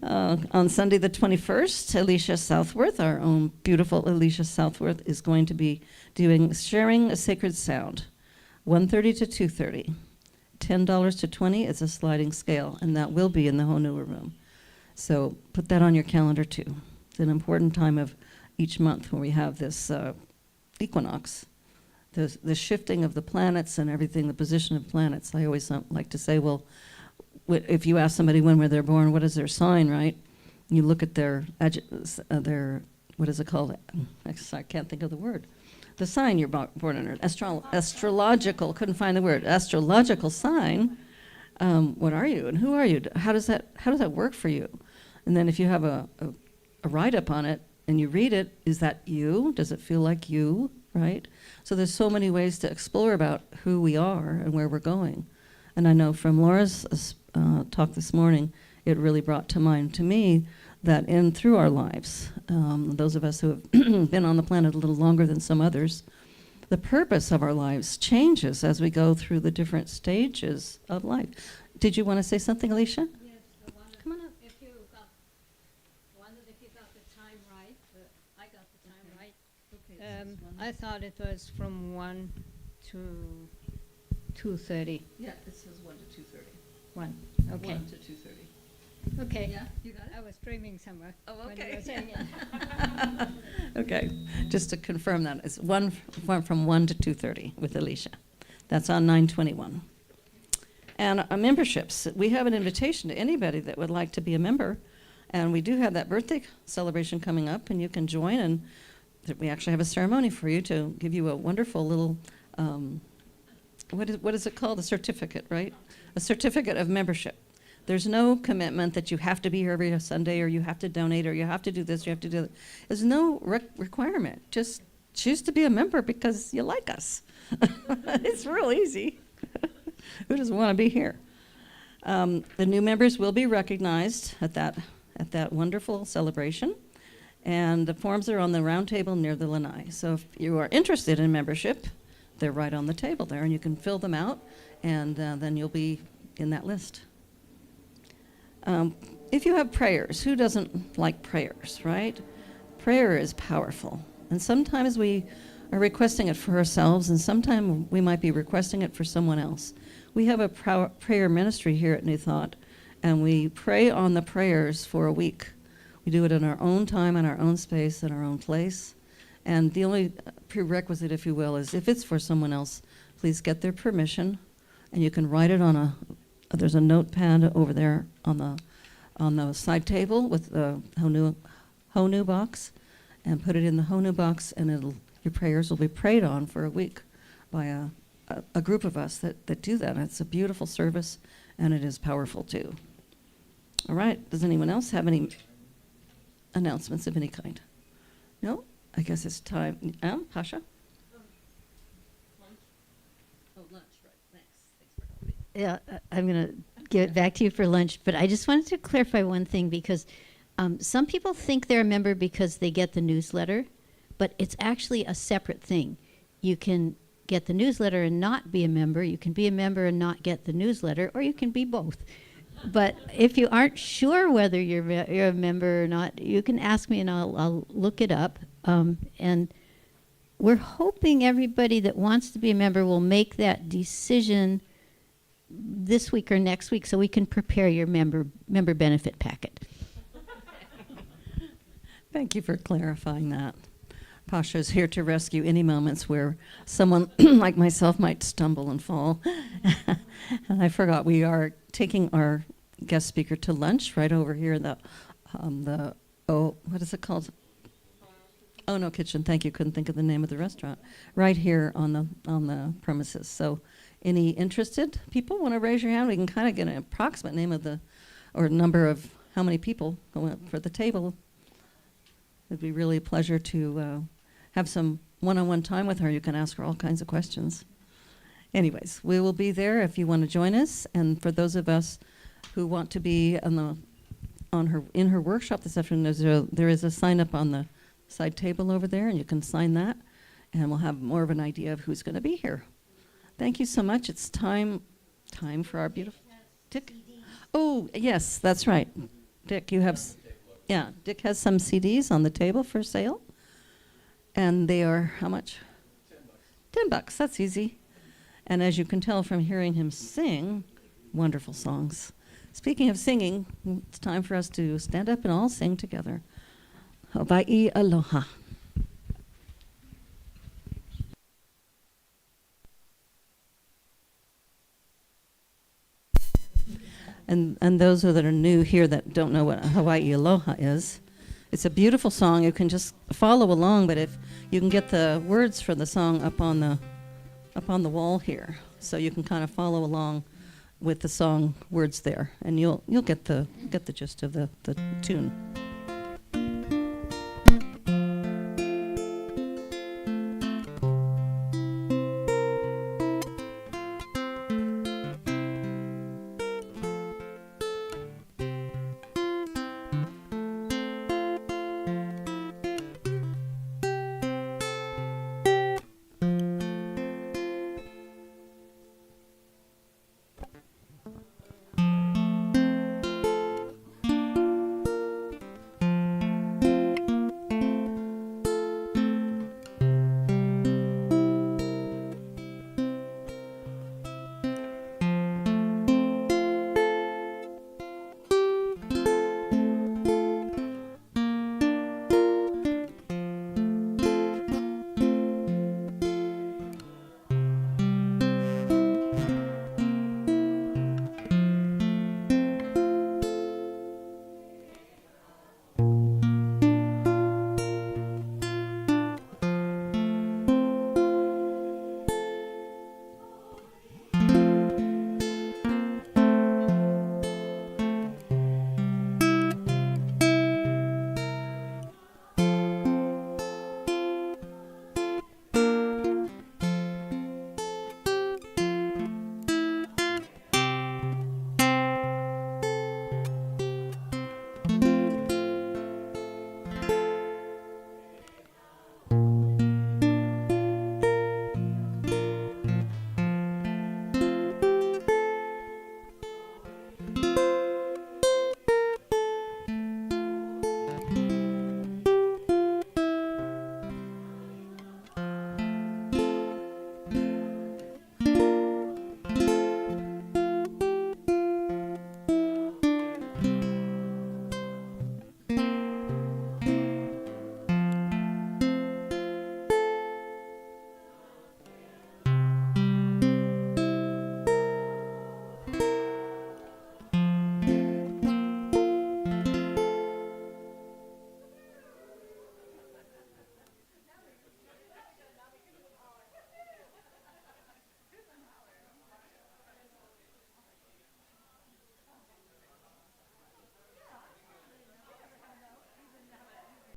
On Sunday the 21st, Alicia Southworth, our own beautiful Alicia Southworth, is going to be sharing a sacred sound, 1:30 to 2:30. $10 to $20 is a sliding scale, and that will be in the Honua room. So put that on your calendar too. It's an important time of each month when we have this equinox, the shifting of the planets and everything, the position of planets. I always like to say, well, if you ask somebody when they're born, what is their sign, right? You look at their what is it called? I can't think of the word. The sign you're born under, astrological, couldn't find the word, astrological sign. What are you and who are you? How does that work for you? And then if you have a write-up on it and you read it, is that you? Does it feel like you, right? So there's so many ways to explore about who we are and where we're going. And I know from Laura's talk this morning, it really brought to mind to me that through our lives, those of us who have been on the planet a little longer than some others, the purpose of our lives changes as we go through the different stages of life. Did you want to say something, Alicia? Yes, I come on up if you wondered if you got the time right, but I got the time right. Okay. I thought it was from 1 to 2:30. Yeah, it says 1 to 2:30. 1, okay. 1 to 2:30. Okay. Yeah, you got it? I was dreaming somewhere. Oh, when you okay. were saying it. Okay, just to confirm that, it's from 1 to 2:30 with Alicia. That's on 9/21. And memberships, we have an invitation to anybody that would like to be a member, and we do have that birthday celebration coming up, and you can join, and we actually have a ceremony for you to give you a wonderful little, what is it called? A certificate, right? A certificate of membership. There's no commitment that you have to be here every Sunday, or you have to donate, or you have to do this, you have to do that. There's no requirement. Just choose to be a member because you like us. It's real easy. Who doesn't want to be here? The new members will be recognized at that wonderful celebration. And the forms are on the round table near the lanai. So if you are interested in membership, they're right on the table there, and you can fill them out, and then you'll be in that list. If you have prayers, who doesn't like prayers, right? prayer is powerful. And sometimes we are requesting it for ourselves, and sometimes we might be requesting it for someone else. We have a prayer ministry here at New Thought, and we pray on the prayers for a week. We do it in our own time, in our own space, in our own place. And the only prerequisite, if you will, is if it's for someone else, please get their permission, and you can write it on there's a notepad over there on the side table with the Honu box, and put it in the Honu box, and your prayers will be prayed on for a week by a group of us that do that. It's a beautiful service, and it is powerful too. All right, does anyone else have any announcements of any kind? No? I guess it's time. Pasha? Yeah, I'm going to give it back to you for lunch, but I just wanted to clarify one thing, because some people think they're a member because they get the newsletter, but it's actually a separate thing. You can get the newsletter and not be a member. You can be a member and not get the newsletter, or you can be both. But if you aren't sure whether you're a member or not, you can ask me and I'll look it up. And we're hoping everybody that wants to be a member will make that decision this week or next week, so we can prepare your member benefit packet. Thank you for clarifying that. Pasha is here to rescue any moments where someone like myself might stumble and fall. And I forgot, we are taking our guest speaker to lunch right over here, what is it called? Oh No Kitchen, thank you, couldn't think of the name of the restaurant. Right here on the premises. So any interested people want to raise your hand? We can kind of get an approximate name of or number of how many people go up for the table. It'd be really a pleasure to have some one-on-one time with her. You can ask her all kinds of questions. Anyways, we will be there if you want to join us. And for those of us who want to be in her workshop this afternoon, there is a sign up on the side table over there, and you can sign that, and we'll have more of an idea of who's going to be here. Thank you so much. It's time for our beautiful Dick. Oh yes, that's right. Dick, you have. Yeah, Dick has some CDs on the table for sale. And they are how much? $10. That's easy. And as you can tell from hearing him sing, wonderful songs. Speaking of singing, it's time for us to stand up and all sing together. Hawaii Aloha. And those that are new here that don't know what Hawaii Aloha is, it's a beautiful song. You can just follow along, but if you can get the words for the song up on the wall here, so you can kind of follow along with the song words there, and you'll get the gist of the tune.